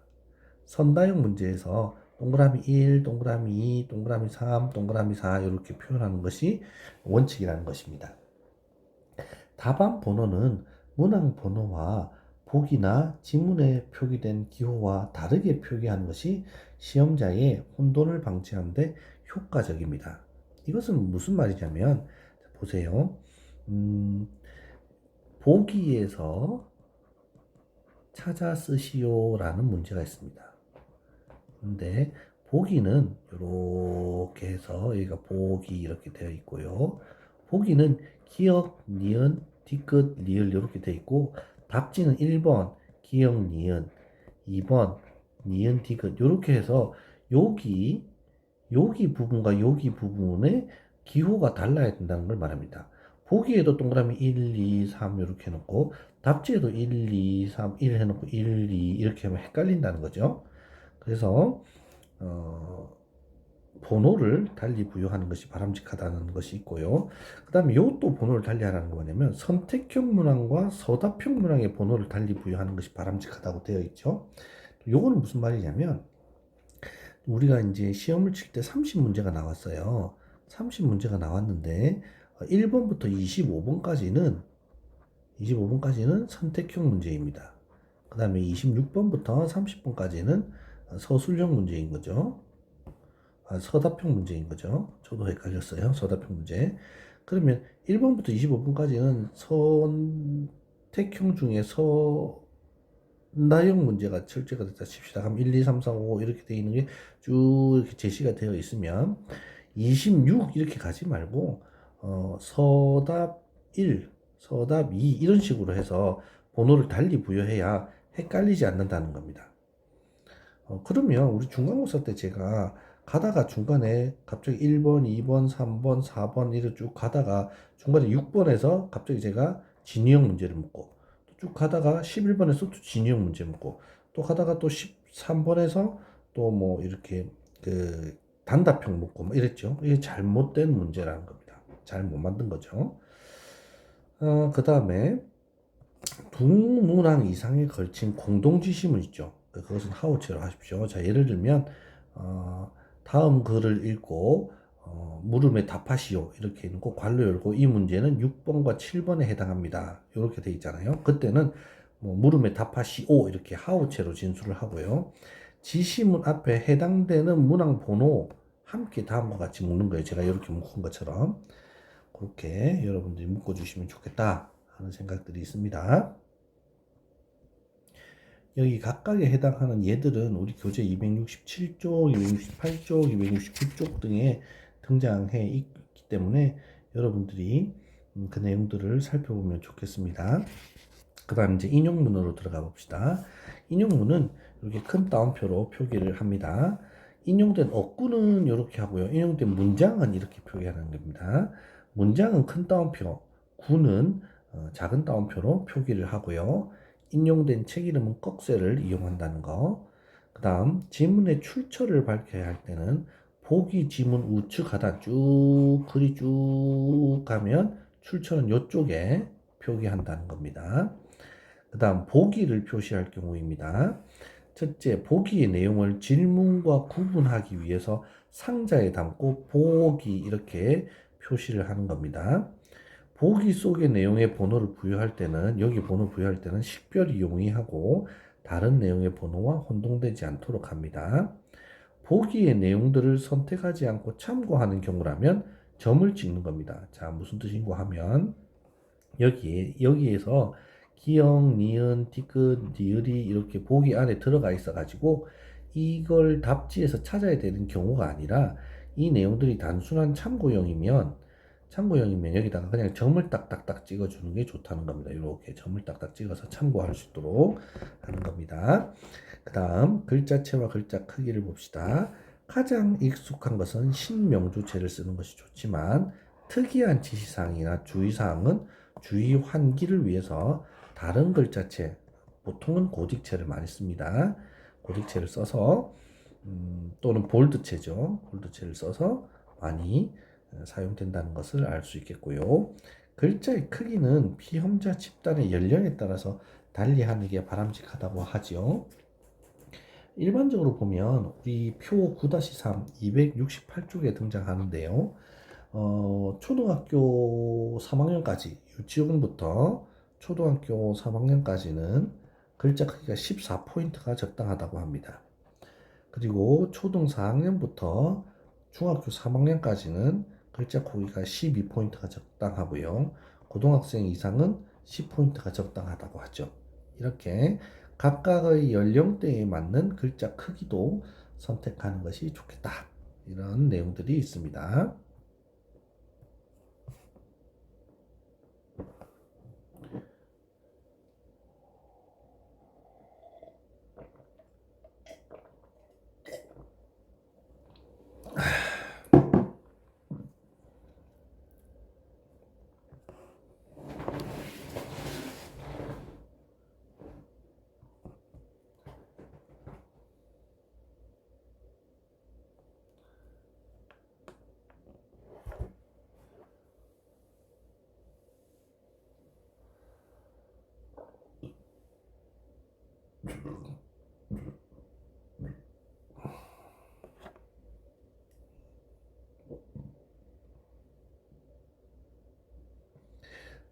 선다형 문제에서 동그라미 1, 동그라미 2, 동그라미 3, 동그라미 4 이렇게 표현하는 것이 원칙이라는 것입니다. 답안 번호는 문항 번호와 보기나 지문에 표기된 기호와 다르게 표기하는 것이 시험자의 혼돈을 방지하는 데 효과적입니다. 이것은 무슨 말이냐면 보세요. 보기에서 찾아 쓰시오라는 문제가 있습니다. 근데 보기는 이렇게 해서 여기가 보기 이렇게 되어 있고요. 보기는 기역, 니은, 뒤끝, 리을 이렇게 되어 있고 답지는 1번 기역, 니은, 2번 니은, 뒤끝 이렇게 해서 여기 부분과 여기 부분의 기호가 달라야 된다는 걸 말합니다. 보기에도 동그라미 1, 2, 3 이렇게 해놓고 답지에도 1, 2, 3, 1 해놓고 1, 2 이렇게 하면 헷갈린다는 거죠. 그래서 번호를 달리 부여하는 것이 바람직하다는 것이 있고요. 그 다음에 요또 번호를 달리 하라는 거 뭐냐면 선택형 문항과 서답형 문항의 번호를 달리 부여하는 것이 바람직하다고 되어 있죠. 요거는 무슨 말이냐면 우리가 이제 시험을 칠 때 30문제가 나왔어요. 30문제가 나왔는데 1번부터 25번까지는 선택형 문제입니다. 그 다음에 26번부터 30번까지는 서술형 문제인 거죠. 서답형 문제인 거죠. 저도 헷갈렸어요. 서답형 문제. 그러면 1번부터 25번까지는 선택형 중에 나형 문제가 철제가 됐다 칩시다. 그럼 1, 2, 3, 4, 5 이렇게 되어 있는 게 쭉 이렇게 제시가 되어 있으면 26 이렇게 가지 말고 서답 1, 서답 2 이런 식으로 해서 번호를 달리 부여해야 헷갈리지 않는다는 겁니다. 그러면 우리 중간고사 때 제가 가다가 중간에 갑자기 1번, 2번, 3번, 4번 이렇게 쭉 가다가 중간에 6번에서 갑자기 제가 진유형 문제를 묻고 쭉 가다가 11번에서 또 진유형 문제 묻고 또 가다가 또 13번에서 또 뭐 이렇게 그 단답형 묻고 뭐 이랬죠. 이게 잘못된 문제라는 겁니다. 잘 못 만든 거죠. 그 다음에 두 문항 이상에 걸친 공동지시문 있죠. 그것은 하우체로 하십시오. 자, 예를 들면 다음 글을 읽고 물음에 답하시오 이렇게 있고 괄호 열고 이 문제는 6번과 7번에 해당합니다. 이렇게 돼 있잖아요. 그때는 뭐 물음에 답하시오 이렇게 하우체로 진술을 하고요. 지시문 앞에 해당되는 문항 번호 함께 다음과 같이 묶는 거예요. 제가 이렇게 묶은 것처럼 그렇게 여러분들이 묶어주시면 좋겠다 하는 생각들이 있습니다. 여기 각각에 해당하는 얘들은 우리 교재 267쪽, 268쪽, 269쪽 등에 등장해 있기 때문에 여러분들이 그 내용들을 살펴보면 좋겠습니다. 그 다음 이제 인용문으로 들어가 봅시다. 인용문은 이렇게 큰 따옴표로 표기를 합니다. 인용된 어구는 이렇게 하고요. 인용된 문장은 이렇게 표기하는 겁니다. 문장은 큰 따옴표, 구는 작은 따옴표로 표기를 하고요. 인용된 책 이름은 꺽쇠를 이용한다는 거. 그 다음 지문의 출처를 밝혀야 할 때는 보기, 지문, 우측 하단 쭉 글이 쭉 가면 출처는 이쪽에 표기한다는 겁니다. 그 다음 보기를 표시할 경우입니다. 첫째, 보기의 내용을 질문과 구분하기 위해서 상자에 담고 보기 이렇게 표시를 하는 겁니다. 보기 속의 내용의 번호를 부여할 때는 여기 번호 부여할 때는 식별이 용이하고 다른 내용의 번호와 혼동되지 않도록 합니다. 보기의 내용들을 선택하지 않고 참고하는 경우라면 점을 찍는 겁니다. 자, 무슨 뜻인고 하면 여기에서 기역, 니은, 디귿, 리을이 이렇게 보기 안에 들어가 있어 가지고 이걸 답지에서 찾아야 되는 경우가 아니라 이 내용들이 단순한 참고용이면 여기다가 그냥 점을 딱딱딱 찍어주는 게 좋다는 겁니다. 이렇게 점을 딱딱 찍어서 참고할 수 있도록 하는 겁니다. 그 다음 글자체와 글자 크기를 봅시다. 가장 익숙한 것은 신명주체를 쓰는 것이 좋지만 특이한 지시사항이나 주의사항은 주의 환기를 위해서 다른 글자체, 보통은 고딕체를 많이 씁니다. 고딕체를 써서 또는 볼드체죠. 볼드체를 써서 많이 사용된다는 것을 알 수 있겠고요. 글자의 크기는 피험자 집단의 연령에 따라서 달리하는 게 바람직하다고 하죠. 일반적으로 보면 우리 표 9-3 268쪽에 등장하는데요. 초등학교 3학년까지 유치원부터 초등학교 3학년까지는 글자 크기가 14포인트가 적당하다고 합니다. 그리고 초등 4학년부터 중학교 3학년까지는 글자 크기가 12포인트가 적당하고요. 고등학생 이상은 10포인트가 적당하다고 하죠. 이렇게 각각의 연령대에 맞는 글자 크기도 선택하는 것이 좋겠다. 이런 내용들이 있습니다.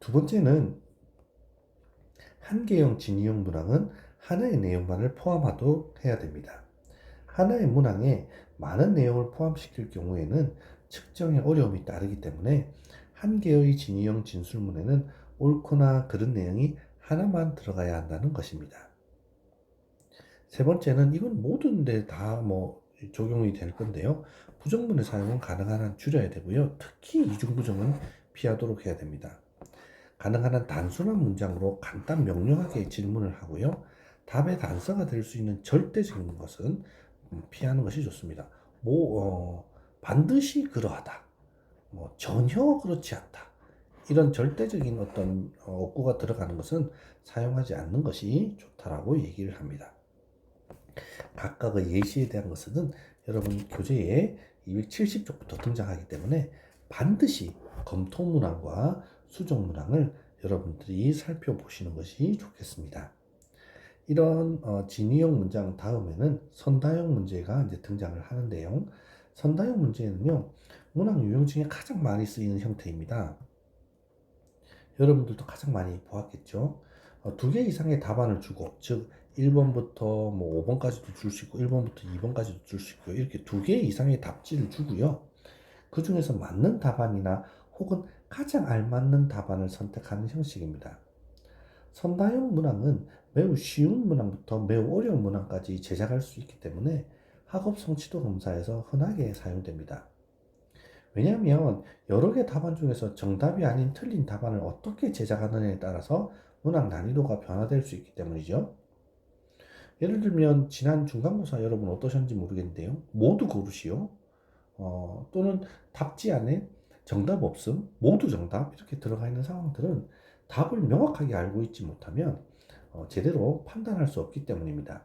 두 번째는 한계형 진위형 문항은 하나의 내용만을 포함하도록 해야 됩니다. 하나의 문항에 많은 내용을 포함시킬 경우에는 측정에 어려움이 따르기 때문에 한 개의 진위형 진술문에는 옳거나 그른 내용이 하나만 들어가야 한다는 것입니다. 세 번째는 이건 모든 데 다 적용이 될 건데요. 부정문의 사용은 가능한 한 줄여야 되고요. 특히 이중부정은 피하도록 해야 됩니다. 가능한 한 단순한 문장으로 간단 명료하게 질문을 하고요. 답의 단서가 될 수 있는 절대적인 것은 피하는 것이 좋습니다. 반드시 그러하다. 전혀 그렇지 않다. 이런 절대적인 어떤 어구가 들어가는 것은 사용하지 않는 것이 좋다라고 얘기를 합니다. 각각의 예시에 대한 것은 여러분 교재에 270쪽부터 등장하기 때문에 반드시 검토 문항과 수정 문항을 여러분들이 살펴보시는 것이 좋겠습니다. 이런 진위형 문장 다음에는 선다형 문제가 이제 등장을 하는데요. 선다형 문제는요, 문항 유형 중에 가장 많이 쓰이는 형태입니다. 여러분들도 가장 많이 보았겠죠. 두 개 이상의 답안을 주고, 즉 1번부터 5번까지도 줄 수 있고 1번부터 2번까지도 줄 수 있고 이렇게 두 개 이상의 답지를 주고요. 그 중에서 맞는 답안이나 혹은 가장 알맞는 답안을 선택하는 형식입니다. 선다형 문항은 매우 쉬운 문항부터 매우 어려운 문항까지 제작할 수 있기 때문에 학업 성취도 검사에서 흔하게 사용됩니다. 왜냐하면 여러 개 답안 중에서 정답이 아닌 틀린 답안을 어떻게 제작하느냐에 따라서 문항 난이도가 변화될 수 있기 때문이죠. 예를 들면 지난 중간고사 여러분 어떠셨는지 모르겠는데요. 모두 고르시오. 또는 답지 안에 정답 없음, 모두 정답 이렇게 들어가 있는 상황들은 답을 명확하게 알고 있지 못하면 제대로 판단할 수 없기 때문입니다.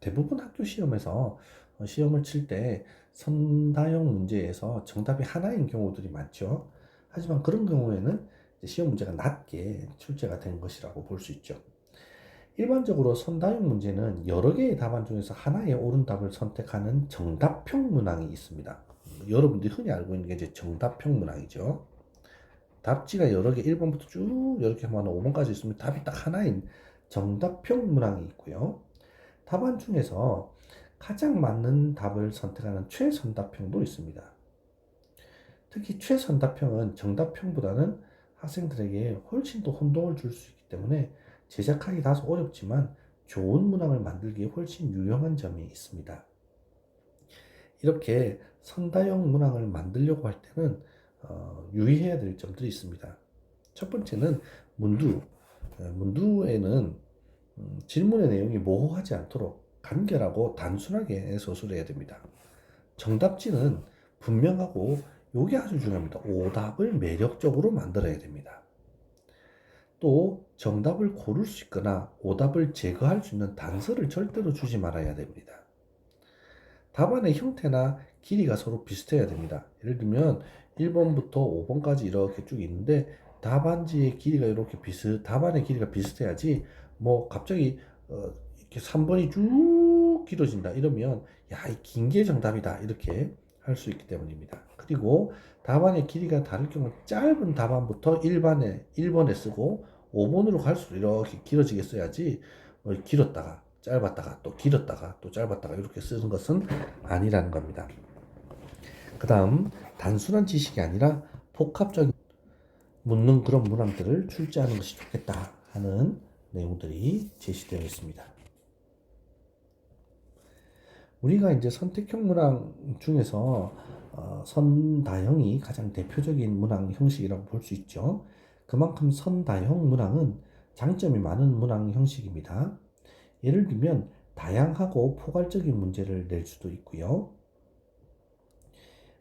대부분 학교 시험에서 시험을 칠 때 선다형 문제에서 정답이 하나인 경우들이 많죠. 하지만 그런 경우에는 시험 문제가 낮게 출제가 된 것이라고 볼 수 있죠. 일반적으로 선다형 문제는 여러 개의 답안 중에서 하나의 옳은 답을 선택하는 정답형 문항이 있습니다. 여러분들이 흔히 알고 있는 게 이제 정답형 문항이죠. 답지가 여러 개 1번부터 쭉 이렇게 하면 5번까지 있으면 답이 딱 하나인 정답형 문항이 있고요. 답안 중에서 가장 맞는 답을 선택하는 최선답형도 있습니다. 특히 최선답형은 정답형보다는 학생들에게 훨씬 더 혼동을 줄 수 있기 때문에 제작하기 다소 어렵지만 좋은 문항을 만들기에 훨씬 유용한 점이 있습니다. 이렇게 선다형 문항을 만들려고 할 때는 유의해야 될 점들이 있습니다. 첫 번째는 문두. 문두에는 질문의 내용이 모호하지 않도록 간결하고 단순하게 서술해야 됩니다. 정답지는 분명하고 이게 아주 중요합니다. 오답을 매력적으로 만들어야 됩니다. 또 정답을 고를 수 있거나 오답을 제거할 수 있는 단서를 절대로 주지 말아야 됩니다. 답안의 형태나 길이가 서로 비슷해야 됩니다. 예를 들면 1번부터 5번까지 이렇게 쭉 있는데 답안지의 길이가 이렇게 답안의 길이가 비슷해야지 갑자기 이렇게 3번이 쭉 길어진다 이러면 야, 이 긴 게 정답이다 이렇게 할 수 있기 때문입니다. 그리고 답안의 길이가 다를 경우 짧은 답안부터 1번에 쓰고 5번으로 갈수록 이렇게 길어지게 써야지 길었다가 짧았다가 또 길었다가 또 짧았다가 이렇게 쓰는 것은 아니라는 겁니다. 그 다음 단순한 지식이 아니라 복합적인 묻는 그런 문항들을 출제하는 것이 좋겠다 하는 내용들이 제시되어 있습니다. 우리가 이제 선택형 문항 중에서 선다형이 가장 대표적인 문항 형식이라고 볼 수 있죠. 그만큼 선다형 문항은 장점이 많은 문항 형식입니다. 예를 들면 다양하고 포괄적인 문제를 낼 수도 있고요.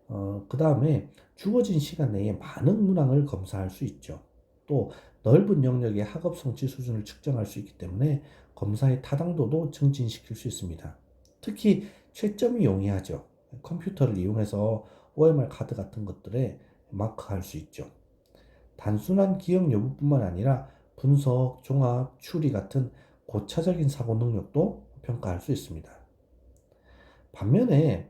그 다음에 주어진 시간 내에 많은 문항을 검사할 수 있죠. 또 넓은 영역의 학업 성취 수준을 측정할 수 있기 때문에 검사의 타당도도 증진시킬 수 있습니다. 특히 채점이 용이하죠. 컴퓨터를 이용해서 OMR 카드 같은 것들에 마크할 수 있죠. 단순한 기억 여부뿐만 아니라 분석, 종합, 추리 같은 고차적인 사고 능력도 평가할 수 있습니다. 반면에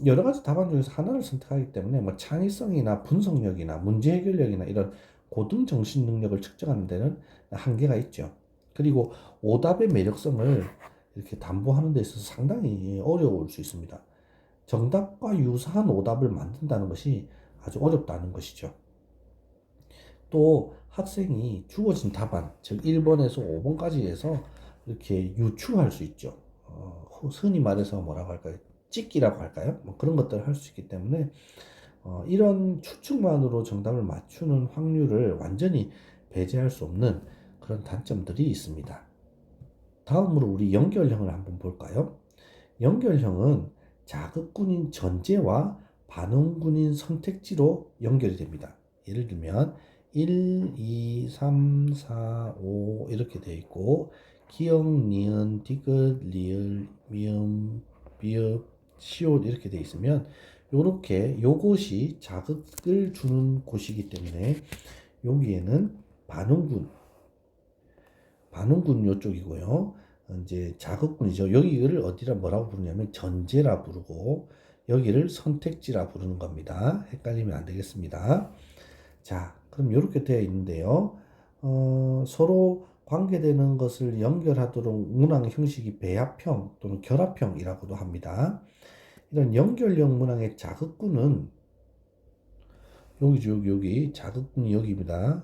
여러 가지 답안 중에서 하나를 선택하기 때문에 뭐 창의성이나 분석력이나 문제 해결력이나 이런 고등 정신 능력을 측정하는 데는 한계가 있죠. 그리고 오답의 매력성을 이렇게 담보하는 데 있어서 상당히 어려울 수 있습니다. 정답과 유사한 오답을 만든다는 것이 아주 어렵다는 것이죠. 또 학생이 주어진 답안, 즉 1번에서 5번까지 해서 이렇게 유추할 수 있죠. 흔히 말해서 뭐라고 할까요? 찍기라고 할까요? 뭐 그런 것들을 할 수 있기 때문에 이런 추측만으로 정답을 맞추는 확률을 완전히 배제할 수 없는 그런 단점들이 있습니다. 다음으로 우리 연결형을 한번 볼까요? 연결형은 자극군인 전제와 반응군인 선택지로 연결이 됩니다. 예를 들면 1, 2, 3, 4, 5 이렇게 되어 있고 기역, 니은, 디귿, 리을, 미음, 비읍, 시옷 이렇게 되어 있으면 요렇게 요것이 자극을 주는 곳이기 때문에 여기에는 반응군 요쪽이고요. 이제 자극군이죠. 여기를 어디라 뭐라고 부르냐면 전제라 부르고 여기를 선택지라 부르는 겁니다. 헷갈리면 안 되겠습니다. 자, 그럼 이렇게 되어 있는데요. 서로 관계되는 것을 연결하도록 문항 형식이 배합형 또는 결합형이라고도 합니다. 이런 연결형 문항의 자극군은 여기죠, 여기 자극군이 여기입니다.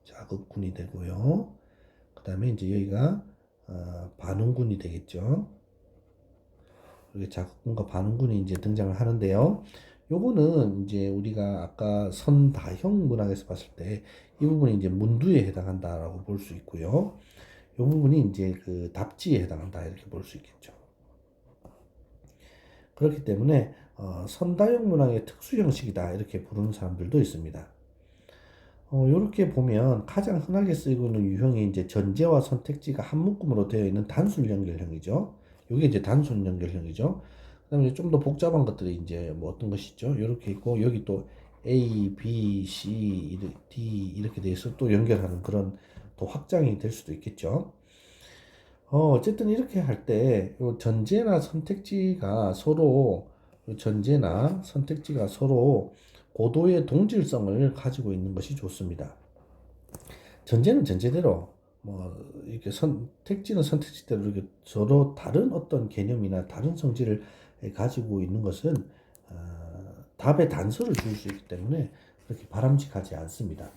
자극군이 되고요. 그 다음에 이제 여기가 반응군이 되겠죠. 여기 자극군과 반응군이 이제 등장을 하는데요. 요거는 이제 우리가 아까 선다형 문항에서 봤을 때 이 부분이 이제 문두에 해당한다라고 볼 수 있고요. 요 부분이 이제 그 답지에 해당한다 이렇게 볼 수 있겠죠. 그렇기 때문에 선다형 문항의 특수 형식이다 이렇게 부르는 사람들도 있습니다. 이렇게 보면 가장 흔하게 쓰이고 있는 유형이 이제 전제와 선택지가 한 묶음으로 되어 있는 단순 연결형이죠. 이게 이제 단순 연결형이죠. 그다음에 좀 더 복잡한 것들이 이제 뭐 어떤 것이죠? 이렇게 있고 여기 또 A, B, C, D 이렇게 돼서 또 연결하는 그런 또 확장이 될 수도 있겠죠. 어쨌든 이렇게 할 때 전제나 선택지가 서로 고도의 동질성을 가지고 있는 것이 좋습니다. 전제는 전제대로 뭐 이렇게 선택지는 선택지대로 이렇게 서로 다른 어떤 개념이나 다른 성질을 가지고 있는 것은 답의 단서를 줄 수 있기 때문에 그렇게 바람직하지 않습니다.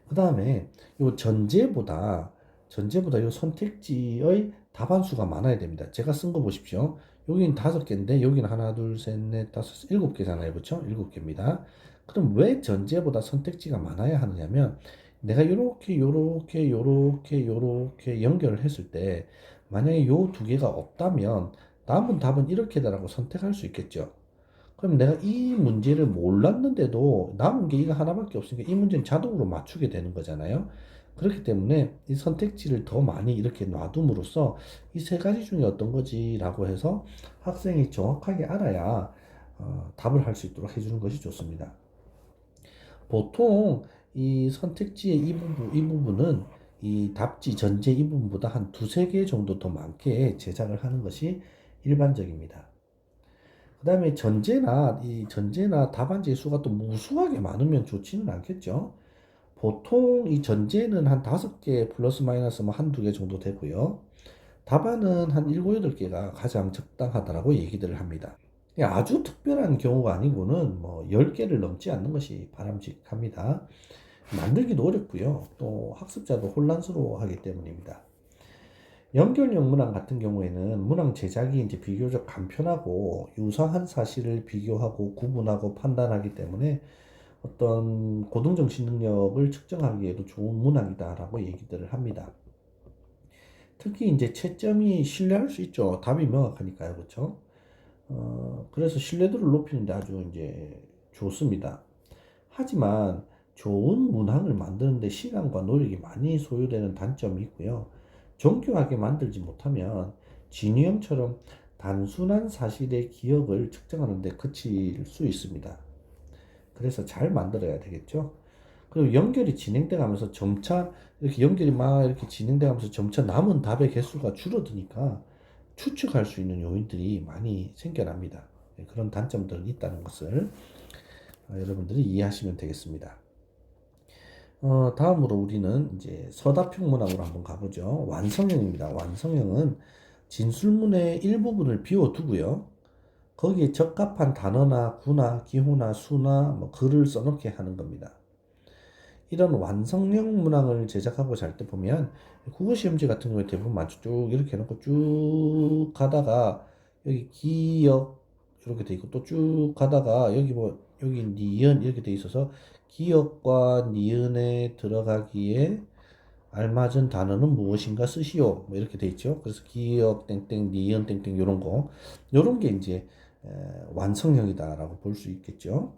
그 다음에 이 전제보다 이 선택지의 답안수가 많아야 됩니다. 제가 쓴 거 보십시오. 여기는 5개인데 여기는 하나, 둘, 셋, 넷, 다섯, 7개잖아요. 그렇죠? 7개입니다. 그럼 왜 전제보다 선택지가 많아야 하느냐면 내가 요렇게 연결을 했을 때 만약에 요 두 개가 없다면 남은 답은 이렇게다라고 선택할 수 있겠죠. 그럼 내가 이 문제를 몰랐는데도 남은 게 이거 하나밖에 없으니까 이 문제는 자동으로 맞추게 되는 거잖아요. 그렇기 때문에 이 선택지를 더 많이 이렇게 놔둠으로써 이 세 가지 중에 어떤 거지라고 해서 학생이 정확하게 알아야 답을 할 수 있도록 해주는 것이 좋습니다. 보통 이 선택지의 이 부분은 이 답지 전제 이 부분보다 한 두세 개 정도 더 많게 제작을 하는 것이 일반적입니다. 그 다음에 전제나 답안지의 수가 또 무수하게 많으면 좋지는 않겠죠. 보통 이 전제는 한 5개 플러스 마이너스 뭐 한두 개 정도 되고요. 답안은 한 7, 8개가 가장 적당하다라고 얘기들을 합니다. 아주 특별한 경우가 아니고는 뭐 10개를 넘지 않는 것이 바람직합니다. 만들기도 어렵고요. 또 학습자도 혼란스러워하기 때문입니다. 연결형 문항 같은 경우에는 문항 제작이 이제 비교적 간편하고 유사한 사실을 비교하고 구분하고 판단하기 때문에 어떤 고등정신 능력을 측정하기에도 좋은 문항이다라고 얘기들을 합니다. 특히 이제 채점이 신뢰할 수 있죠. 답이 명확하니까요, 그렇죠? 그래서 신뢰도를 높이는데 아주 이제 좋습니다. 하지만 좋은 문항을 만드는데 시간과 노력이 많이 소요되는 단점이 있고요. 정교하게 만들지 못하면 진유형처럼 단순한 사실의 기억을 측정하는 데 그칠 수 있습니다. 그래서 잘 만들어야 되겠죠. 그리고 연결이 진행돼 가면서 점차 이렇게 연결이 막 이렇게 진행돼 가면서 점차 남은 답의 개수가 줄어드니까 추측할 수 있는 요인들이 많이 생겨납니다. 그런 단점들은 있다는 것을 여러분들이 이해하시면 되겠습니다. 다음으로 우리는 이제 서답형 문항으로 한번 가보죠. 완성형입니다. 완성형은 진술문의 일부분을 비워두고요. 거기에 적합한 단어나 구나 기호나 수나 뭐 글을 써놓게 하는 겁니다. 이런 완성형 문항을 제작하고자 할 때 보면 국어시험지 같은 경우에 대부분 맞죠. 쭉 이렇게 해놓고 쭉 가다가 여기 기역 이렇게 돼 있고 또 쭉 가다가 여기 뭐 여기 니은 이렇게 돼 있어서 기역과 니은에 들어가기에 알맞은 단어는 무엇인가 쓰시오 뭐 이렇게 돼 있죠. 그래서 기역 땡땡 니은 땡땡 요런 거 요런 게 이제 완성형이다라고 볼 수 있겠죠.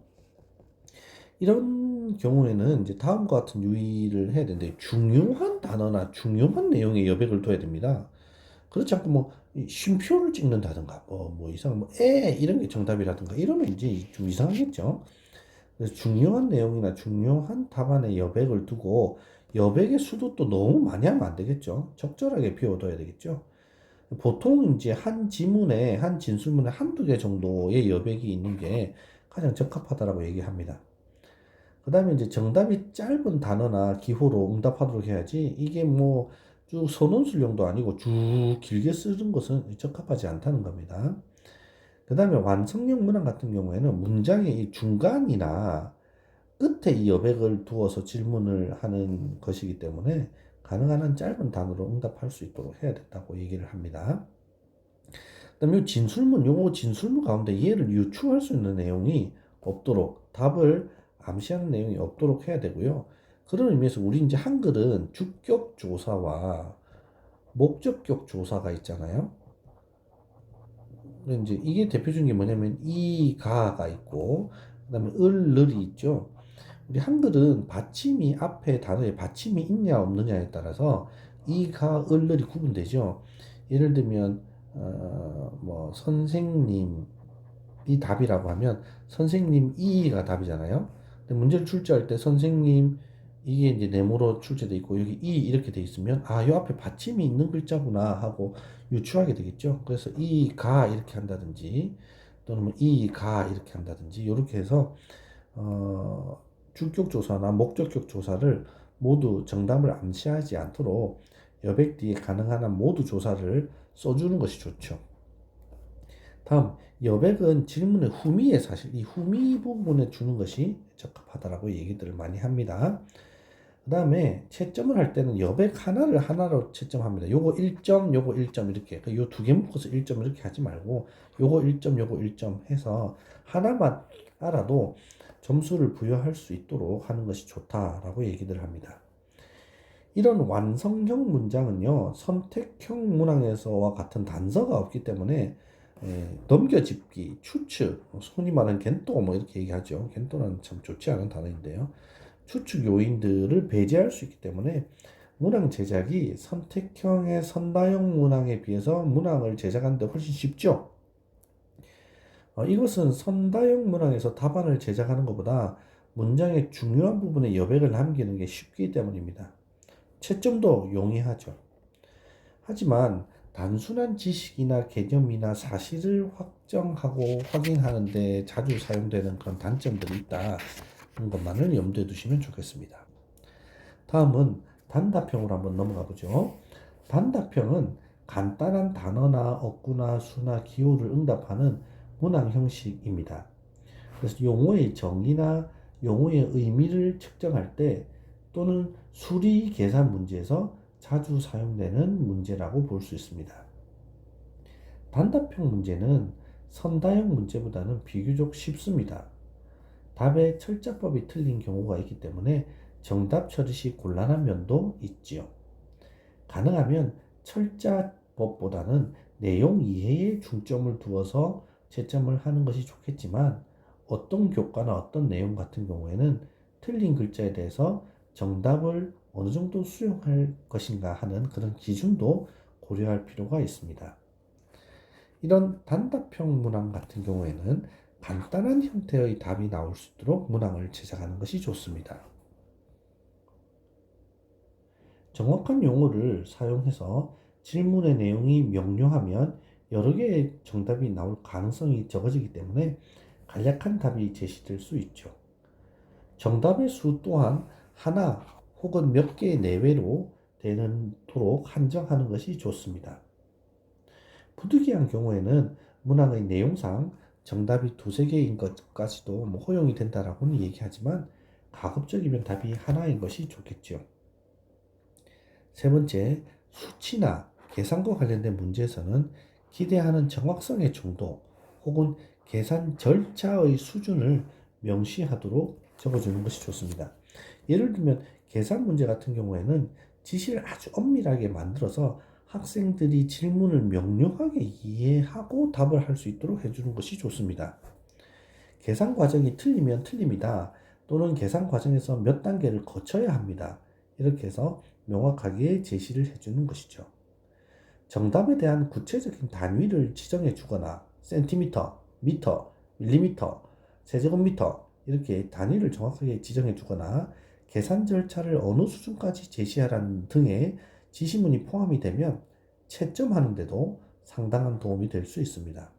이런 경우에는 이제 다음과 같은 유의를 해야 되는데 중요한 단어나 중요한 내용에 여백을 둬야 됩니다. 그렇지 않고 뭐 쉼표를 찍는다든가 뭐 이상한 뭐에 이런 게 정답이라든가 이러면 이제 좀 이상하겠죠. 그래서 중요한 내용이나 중요한 답안에 여백을 두고 여백의 수도 또 너무 많이 하면 안 되겠죠. 적절하게 비워둬야 되겠죠. 보통 이제 한 지문에 한 진술문에 한두 개 정도의 여백이 있는 게 가장 적합하다라고 얘기합니다. 그 다음에 이제 정답이 짧은 단어나 기호로 응답하도록 해야지 이게 뭐 쭉 선원술용도 아니고 쭉 길게 쓰는 것은 적합하지 않다는 겁니다. 그 다음에 완성형 문항 같은 경우에는 문장의 이 중간이나 끝에 이 여백을 두어서 질문을 하는 것이기 때문에 가능한 한 짧은 단어로 응답할 수 있도록 해야 된다고 얘기를 합니다. 그 다음에 요거 진술문 가운데 이해를 유추할 수 있는 내용이 없도록 답을 암시하는 내용이 없도록 해야 되고요. 그런 의미에서 우리 이제 한글은 주격 조사와 목적격 조사가 있잖아요. 이제 이게 대표적인 게 뭐냐면 이, 가가 있고 그다음에 을, 을이 있죠. 우리 한글은 받침이 앞에 단어에 받침이 있냐 없느냐에 따라서 이, 가, 을, 을이 구분되죠. 예를 들면 뭐 선생님이 답이라고 하면 선생님 이가 답이잖아요. 근데 문제를 출제할 때 선생님 이게 이제 네모로 출제돼 있고 여기 이 이렇게 돼 있으면 아, 요 앞에 받침이 있는 글자구나 하고 유추하게 되겠죠. 그래서 이가 이렇게 한다든지 또는 뭐 이가 이렇게 한다든지 이렇게 해서 주격 조사나 목적격 조사를 모두 정답을 암시하지 않도록 여백 뒤에 가능한 한 모두 조사를 써주는 것이 좋죠. 다음 여백은 질문의 후미에 사실 이 후미 부분에 주는 것이 적합하다라고 얘기들을 많이 합니다. 그 다음에 채점을 할 때는 여백 하나를 하나로 채점합니다. 요거 1점, 요거 1점 이렇게 요 두 개 묶어서 1점 이렇게 하지 말고 요거 1점, 요거 1점 해서 하나만 알아도 점수를 부여할 수 있도록 하는 것이 좋다라고 얘기를 합니다. 이런 완성형 문장은요 선택형 문항에서와 같은 단서가 없기 때문에 넘겨짚기, 추측, 손이 말하는 겐또 뭐 이렇게 얘기하죠. 겐또는 참 좋지 않은 단어인데요. 추측 요인들을 배제할 수 있기 때문에 문항 제작이 선택형의 선다형 문항에 비해서 문항을 제작하는 데 훨씬 쉽죠. 이것은 선다형 문항에서 답안을 제작하는 것보다 문장의 중요한 부분에 여백을 남기는 게 쉽기 때문입니다. 채점도 용이하죠. 하지만 단순한 지식이나 개념이나 사실을 확정하고 확인하는 데 자주 사용되는 그런 단점들이 있다는 것만을 염두에 두시면 좋겠습니다. 다음은 단답형으로 한번 넘어가 보죠. 단답형은 간단한 단어나 어구나 수나 기호를 응답하는 문항 형식입니다. 그래서 용어의 정의나 용어의 의미를 측정할 때 또는 수리 계산 문제에서 자주 사용되는 문제라고 볼 수 있습니다. 단답형 문제는 선다형 문제보다는 비교적 쉽습니다. 답의 철자법이 틀린 경우가 있기 때문에 정답 처리 시 곤란한 면도 있지요. 가능하면 철자법보다는 내용 이해에 중점을 두어서 채점을 하는 것이 좋겠지만 어떤 교과나 어떤 내용 같은 경우에는 틀린 글자에 대해서 정답을 어느 정도 수용할 것인가 하는 그런 기준도 고려할 필요가 있습니다. 이런 단답형 문항 같은 경우에는 간단한 형태의 답이 나올 수 있도록 문항을 제작하는 것이 좋습니다. 정확한 용어를 사용해서 질문의 내용이 명료하면 여러 개의 정답이 나올 가능성이 적어지기 때문에 간략한 답이 제시될 수 있죠. 정답의 수 또한 하나 혹은 몇 개 내외로 되도록 한정하는 것이 좋습니다. 부득이한 경우에는 문항의 내용상 정답이 두세 개인 것까지도 허용이 된다라고는 얘기하지만 가급적이면 답이 하나인 것이 좋겠죠. 세 번째, 수치나 계산과 관련된 문제에서는 기대하는 정확성의 정도 혹은 계산 절차의 수준을 명시하도록 적어주는 것이 좋습니다. 예를 들면 계산 문제 같은 경우에는 지시를 아주 엄밀하게 만들어서 학생들이 질문을 명료하게 이해하고 답을 할 수 있도록 해주는 것이 좋습니다. 계산 과정이 틀리면 틀립니다. 또는 계산 과정에서 몇 단계를 거쳐야 합니다. 이렇게 해서 명확하게 제시를 해주는 것이죠. 정답에 대한 구체적인 단위를 지정해 주거나 센티미터, 미터, 밀리미터, 세제곱미터 이렇게 단위를 정확하게 지정해 주거나 계산 절차를 어느 수준까지 제시하라는 등의 지시문이 포함이 되면 채점하는 데도 상당한 도움이 될 수 있습니다.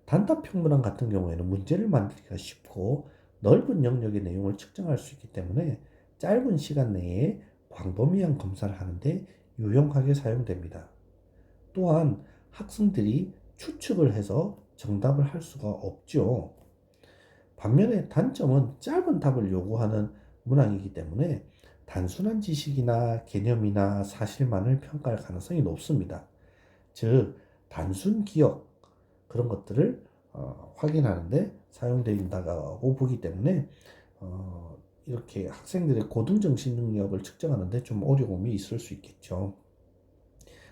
단답형 문항 같은 경우에는 문제를 만들기가 쉽고 넓은 영역의 내용을 측정할 수 있기 때문에 짧은 시간 내에 광범위한 검사를 하는데 유용하게 사용됩니다. 또한 학생들이 추측을 해서 정답을 할 수가 없죠. 반면에 단점은 짧은 답을 요구하는 문항이기 때문에 단순한 지식이나 개념이나 사실만을 평가할 가능성이 높습니다. 즉, 단순 기억 그런 것들을 확인하는데 사용된다고 보기 때문에 이렇게 학생들의 고등정신 능력을 측정하는데 좀 어려움이 있을 수 있겠죠.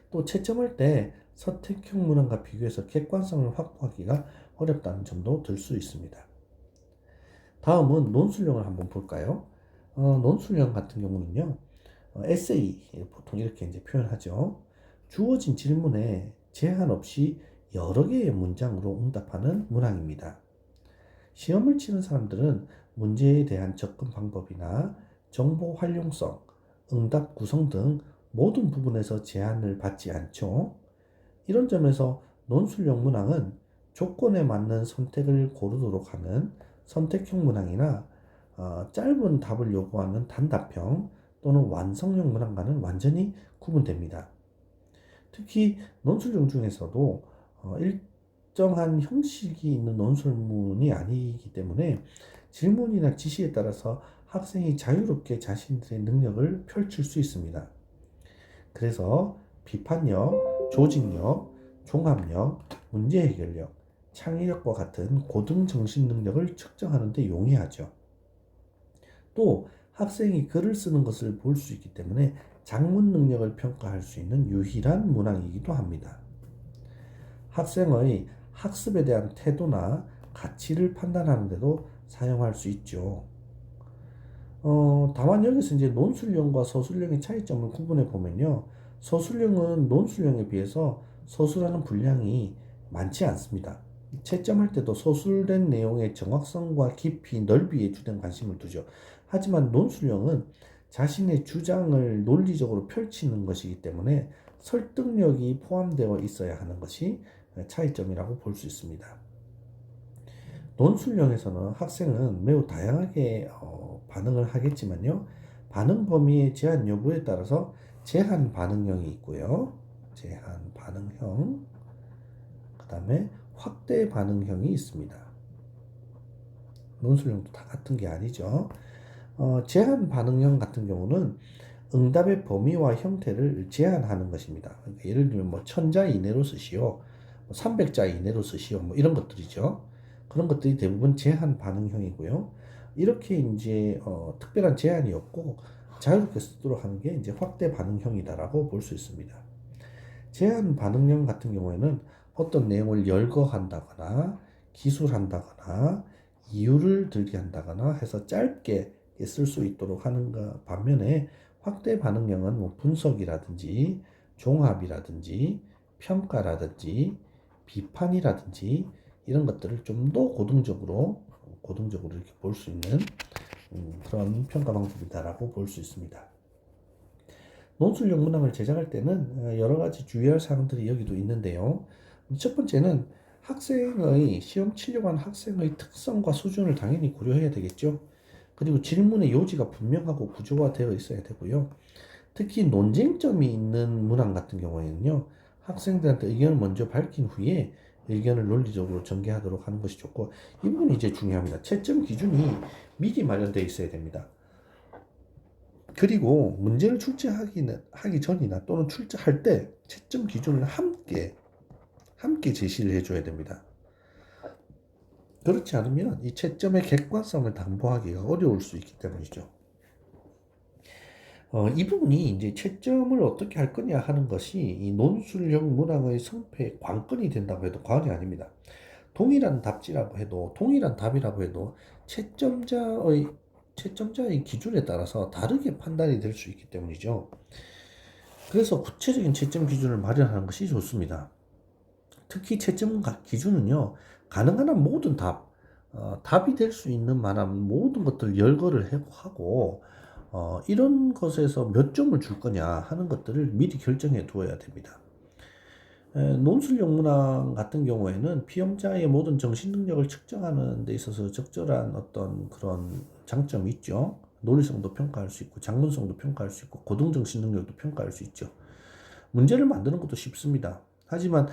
또 채점할 때 선택형 문항과 비교해서 객관성을 확보하기가 어렵다는 점도 들 수 있습니다. 다음은 논술형을 한번 볼까요? 논술형 같은 경우는요, 에세이 보통 이렇게 이제 표현하죠. 주어진 질문에 제한 없이 여러 개의 문장으로 응답하는 문항입니다. 시험을 치는 사람들은 문제에 대한 접근 방법이나 정보 활용성, 응답 구성 등 모든 부분에서 제한을 받지 않죠. 이런 점에서 논술형 문항은 조건에 맞는 선택을 고르도록 하는 선택형 문항이나 짧은 답을 요구하는 단답형 또는 완성형 문항과는 완전히 구분됩니다. 특히 논술형 중에서도 일정한 형식이 있는 논술문이 아니기 때문에 질문이나 지시에 따라서 학생이 자유롭게 자신들의 능력을 펼칠 수 있습니다. 그래서 비판력, 조직력, 종합력, 문제 해결력, 창의력과 같은 고등 정신 능력을 측정하는 데 용이하죠. 또 학생이 글을 쓰는 것을 볼 수 있기 때문에 작문 능력을 평가할 수 있는 유일한 문항이기도 합니다. 학생의 학습에 대한 태도나 가치를 판단하는 데도 사용할 수 있죠. 다만 여기서 이제 논술형과 서술형의 차이점을 구분해 보면요. 서술형은 논술형에 비해서 서술하는 분량이 많지 않습니다. 채점할 때도 서술된 내용의 정확성과 깊이, 넓이에 주된 관심을 두죠. 하지만 논술형은 자신의 주장을 논리적으로 펼치는 것이기 때문에 설득력이 포함되어 있어야 하는 것이 차이점이라고 볼 수 있습니다. 논술형에서는 학생은 매우 다양하게 반응을 하겠지만요. 반응 범위의 제한 여부에 따라서 제한 반응형이 있고요. 제한 반응형, 그 다음에 확대 반응형이 있습니다. 논술형도 다 같은 게 아니죠. 제한 반응형 같은 경우는 응답의 범위와 형태를 제한하는 것입니다. 그러니까 예를 들면 뭐 1000자 이내로 쓰시오, 300자 이내로 쓰시오, 뭐 이런 것들이죠. 그런 것들이 대부분 제한 반응형이고요. 이렇게 이제 특별한 제한이 없고 자유롭게 쓰도록 하는 게 이제 확대 반응형이다라고 볼 수 있습니다. 제한 반응형 같은 경우에는 어떤 내용을 열거한다거나 기술한다거나 이유를 들게 한다거나 해서 짧게 쓸 수 있도록 하는 것 반면에 확대 반응형은 뭐 분석이라든지 종합이라든지 평가라든지 비판이라든지 이런 것들을 좀 더 고등적으로 이렇게 볼 수 있는 그런 평가 방법이다라고 볼 수 있습니다. 논술용 문항을 제작할 때는 여러 가지 주의할 사항들이 여기도 있는데요. 첫 번째는 학생의 시험 치려고 하는 학생의 특성과 수준을 당연히 고려해야 되겠죠. 그리고 질문의 요지가 분명하고 구조화되어 있어야 되고요. 특히 논쟁점이 있는 문항 같은 경우에는요, 학생들한테 의견을 먼저 밝힌 후에 의견을 논리적으로 전개하도록 하는 것이 좋고, 이 부분이 이제 중요합니다. 채점 기준이 미리 마련되어 있어야 됩니다. 그리고 문제를 출제하기 전이나 또는 출제할 때 채점 기준을 함께 제시를 해줘야 됩니다. 그렇지 않으면 이 채점의 객관성을 담보하기가 어려울 수 있기 때문이죠. 이 부분이 이제 채점을 어떻게 할 거냐 하는 것이 이 논술형 문항의 성패의 관건이 된다고 해도 과언이 아닙니다. 동일한 답지라고 해도, 동일한 답이라고 해도 채점자의 기준에 따라서 다르게 판단이 될 수 있기 때문이죠. 그래서 구체적인 채점 기준을 마련하는 것이 좋습니다. 특히 채점 기준은요, 가능한 한 모든 답이 될 수 있는 만한 모든 것들을 열거를 하고, 이런 것에서 몇 점을 줄 거냐 하는 것들을 미리 결정해 두어야 됩니다. 논술용 문항 같은 경우에는 피험자의 모든 정신 능력을 측정하는 데 있어서 적절한 어떤 그런 장점이 있죠. 논리성도 평가할 수 있고, 작문성도 평가할 수 있고, 고등정신 능력도 평가할 수 있죠. 문제를 만드는 것도 쉽습니다. 하지만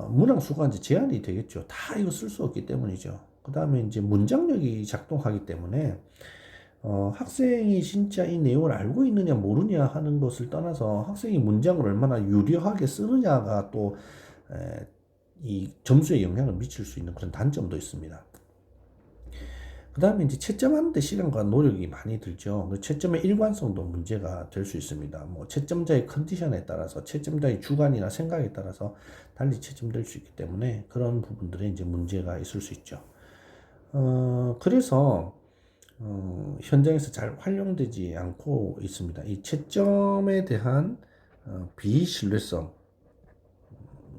문항 수가 이제 제한이 되겠죠. 다 이거 쓸 수 없기 때문이죠. 그 다음에 이제 문장력이 작동하기 때문에 학생이 진짜 이 내용을 알고 있느냐 모르냐 하는 것을 떠나서 학생이 문장을 얼마나 유려하게 쓰느냐가 또 이 점수에 영향을 미칠 수 있는 그런 단점도 있습니다. 그 다음에 이제 채점하는데 시간과 노력이 많이 들죠. 그 채점의 일관성도 문제가 될 수 있습니다. 뭐 채점자의 컨디션에 따라서, 채점자의 주관이나 생각에 따라서 달리 채점될 수 있기 때문에 그런 부분들에 이제 문제가 있을 수 있죠. 그래서 현장에서 잘 활용되지 않고 있습니다. 이 채점에 대한 비신뢰성,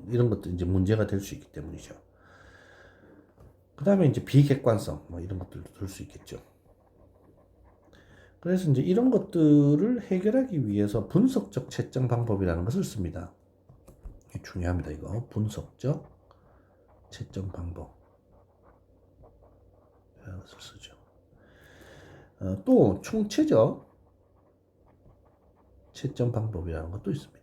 이런 것도 이제 문제가 될 수 있기 때문이죠. 그 다음에 이제 비객관성, 뭐 이런 것들도 들 수 있겠죠. 그래서 이제 이런 것들을 해결하기 위해서 분석적 채점 방법이라는 것을 씁니다. 이게 중요합니다. 이거 분석적 채점 방법 이라는 것을 쓰죠. 또 총체적 채점 방법이라는 것도 있습니다.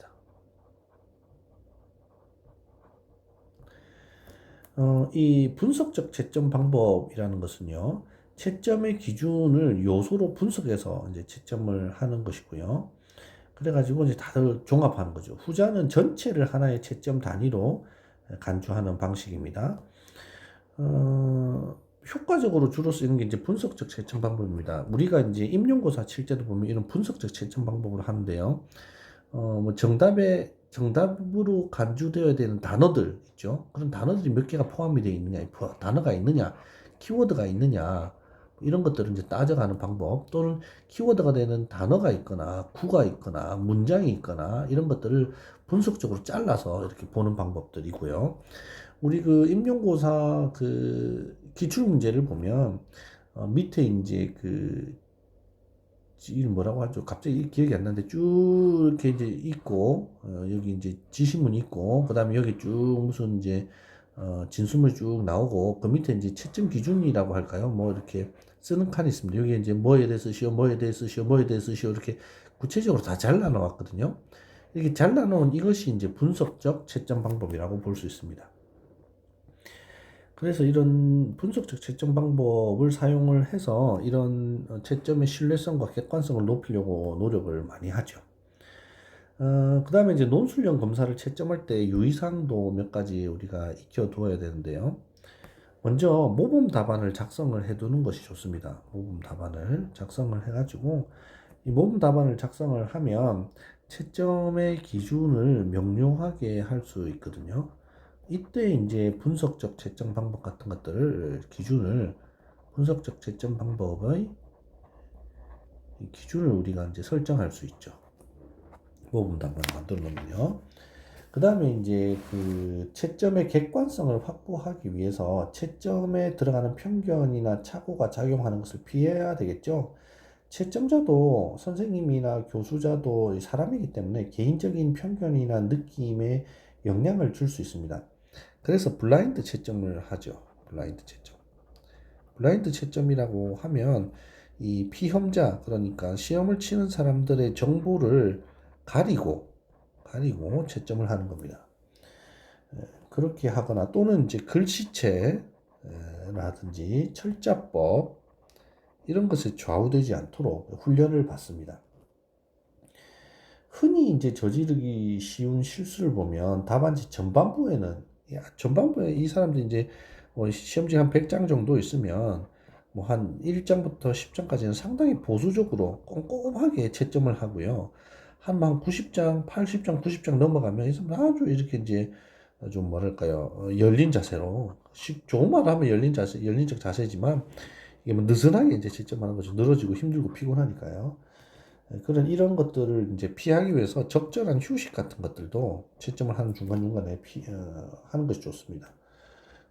이 분석적 채점 방법이라는 것은요, 채점의 기준을 요소로 분석해서 이제 채점을 하는 것이고요. 그래가지고 이제 다들 종합하는 거죠. 후자는 전체를 하나의 채점 단위로 간주하는 방식입니다. 효과적으로 주로 쓰이는 게 이제 분석적 채점 방법입니다. 우리가 이제 임용고사 칠 때도 보면 이런 분석적 채점 방법을 하는데요. 뭐 정답으로 간주되어야 되는 단어들 있죠. 그런 단어들이 몇 개가 포함이 되어 있느냐, 단어가 있느냐, 키워드가 있느냐, 이런 것들을 이제 따져가는 방법, 또는 키워드가 되는 단어가 있거나 구가 있거나 문장이 있거나 이런 것들을 분석적으로 잘라서 이렇게 보는 방법들이고요. 우리 그 임용고사 그 기출 문제를 보면 밑에 이제 그 이름 뭐라고 하죠? 갑자기 기억이 안 나는데 쭉 이렇게 이제 있고 여기 이제 지시문이 있고 그 다음에 여기 쭉 무슨 이제 진수문이 쭉 나오고 그 밑에 이제 채점 기준이라고 할까요? 뭐 이렇게 쓰는 칸이 있습니다. 여기 이제 뭐에 대해서 시오, 뭐에 대해서 시오, 뭐에 대해서 시오 이렇게 구체적으로 다 잘라 놓았거든요. 이렇게 잘라 놓은 이것이 이제 분석적 채점 방법이라고 볼 수 있습니다. 그래서 이런 분석적 채점 방법을 사용을 해서 이런 채점의 신뢰성과 객관성을 높이려고 노력을 많이 하죠. 그 다음에 이제 논술형 검사를 채점할 때 유의사항도 몇 가지 우리가 익혀두어야 되는데요. 먼저 모범 답안을 작성을 해두는 것이 좋습니다. 모범 답안을 작성을 해가지고 이 모범 답안을 작성을 하면 채점의 기준을 명료하게 할 수 있거든요. 이때 이제 분석적 채점 방법 같은 것들을 기준을 분석적 채점 방법의 기준을 우리가 이제 설정할 수 있죠. 모범 답안을 만들어 놓으면요. 그 다음에 이제 그 채점의 객관성을 확보하기 위해서 채점에 들어가는 편견이나 착오가 작용하는 것을 피해야 되겠죠. 채점자도 선생님이나 교수자도 사람이기 때문에 개인적인 편견이나 느낌에 영향을 줄 수 있습니다. 그래서 블라인드 채점을 하죠. 블라인드 채점. 블라인드 채점이라고 하면 이 피험자, 그러니까 시험을 치는 사람들의 정보를 가리고 채점을 하는 겁니다. 그렇게 하거나 또는 이제 글씨체라든지 철자법 이런 것에 좌우되지 않도록 훈련을 받습니다. 흔히 이제 저지르기 쉬운 실수를 보면 답안지 전반부에 이 사람들이 이제 시험지 한 100장 정도 있으면 뭐 한 1장부터 10장까지는 상당히 보수적으로 꼼꼼하게 채점을 하고요. 한 90장, 80장, 90장 넘어가면 이 사람들 아주 이렇게 이제 좀 뭐랄까요, 열린 자세로, 좋은 말 하면 열린적 자세지만 이게 뭐 느슨하게 이제 채점하는 거죠. 늘어지고 힘들고 피곤하니까요. 그런 이런 것들을 이제 피하기 위해서 적절한 휴식 같은 것들도 채점을 하는 중간중간에 하는 것이 좋습니다.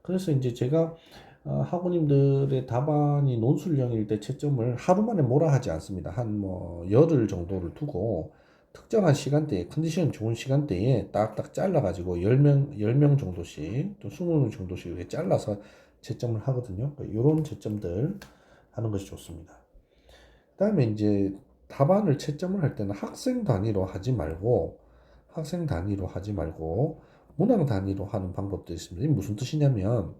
그래서 이제 제가 학우님들의 답안이 논술형일 때 채점을 하루 만에 몰아 하지 않습니다. 한 뭐 열흘 정도를 두고 특정한 시간대에, 컨디션 좋은 시간대에 딱딱 잘라가지고 10명 정도씩 또 20명 정도씩 이렇게 잘라서 채점을 하거든요. 이런 채점들 하는 것이 좋습니다. 그 다음에 이제 답안을 채점을 할 때는 학생 단위로 하지 말고 문항 단위로 하는 방법도 있습니다. 이게 무슨 뜻이냐면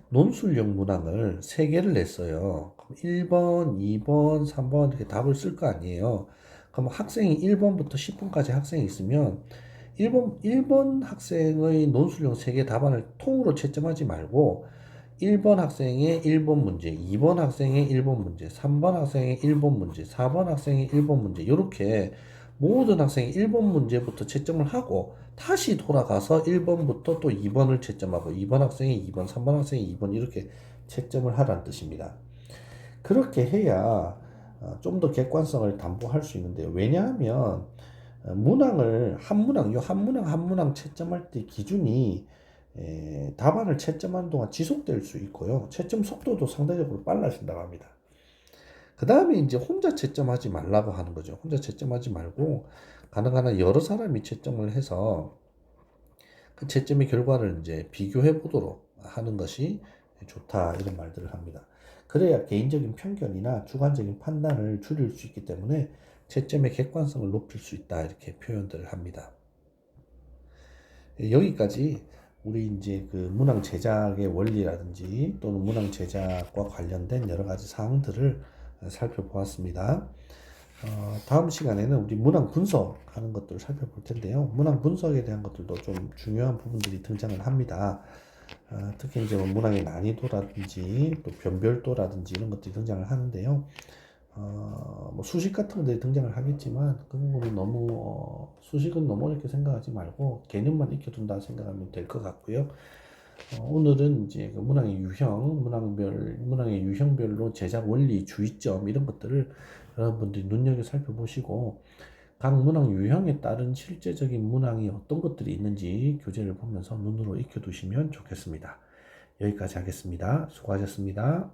논술형 문항을 3개를 냈어요. 그럼 1번, 2번, 3번 이렇게 답을 쓸 거 아니에요. 그럼 학생이 1번부터 10번까지 학생이 있으면 1번 학생의 논술형 3개 답안을 통으로 채점하지 말고 1번 학생의 1번 문제, 2번 학생의 1번 문제, 3번 학생의 1번 문제, 4번 학생의 1번 문제 이렇게 모든 학생이 1번 문제부터 채점을 하고 다시 돌아가서 1번부터 또 2번을 채점하고 2번 학생이 2번, 3번 학생이 2번 이렇게 채점을 하라는 뜻입니다. 그렇게 해야 좀 더 객관성을 담보할 수 있는데요. 왜냐하면 문항을 한 문항 채점할 때 기준이 답안을 채점하는 동안 지속될 수 있고요. 채점 속도도 상대적으로 빨라진다고 합니다. 그 다음에 이제 혼자 채점하지 말라고 하는 거죠. 혼자 채점하지 말고 가능한 한 여러 사람이 채점을 해서 그 채점의 결과를 이제 비교해 보도록 하는 것이 좋다 이런 말들을 합니다. 그래야 개인적인 편견이나 주관적인 판단을 줄일 수 있기 때문에 채점의 객관성을 높일 수 있다 이렇게 표현들을 합니다. 여기까지 우리 이제 그 문항 제작의 원리라든지 또는 문항 제작과 관련된 여러 가지 사항들을 살펴보았습니다. 다음 시간에는 우리 문항 분석하는 것들을 살펴볼 텐데요. 문항 분석에 대한 것들도 좀 중요한 부분들이 등장을 합니다. 특히 이제 문항의 난이도라든지 또 변별도라든지 이런 것들이 등장을 하는데요. 뭐 수식 같은 것들이 등장을 하겠지만 그 부분은 너무 수식은 너무 어렵게 생각하지 말고 개념만 익혀둔다 생각하면 될 것 같고요. 오늘은 이제 그 문항의 문항의 유형별로 제작 원리, 주의점 이런 것들을 여러분들이 눈여겨 살펴보시고 각 문항 유형에 따른 실제적인 문항이 어떤 것들이 있는지 교재를 보면서 눈으로 익혀두시면 좋겠습니다. 여기까지 하겠습니다. 수고하셨습니다.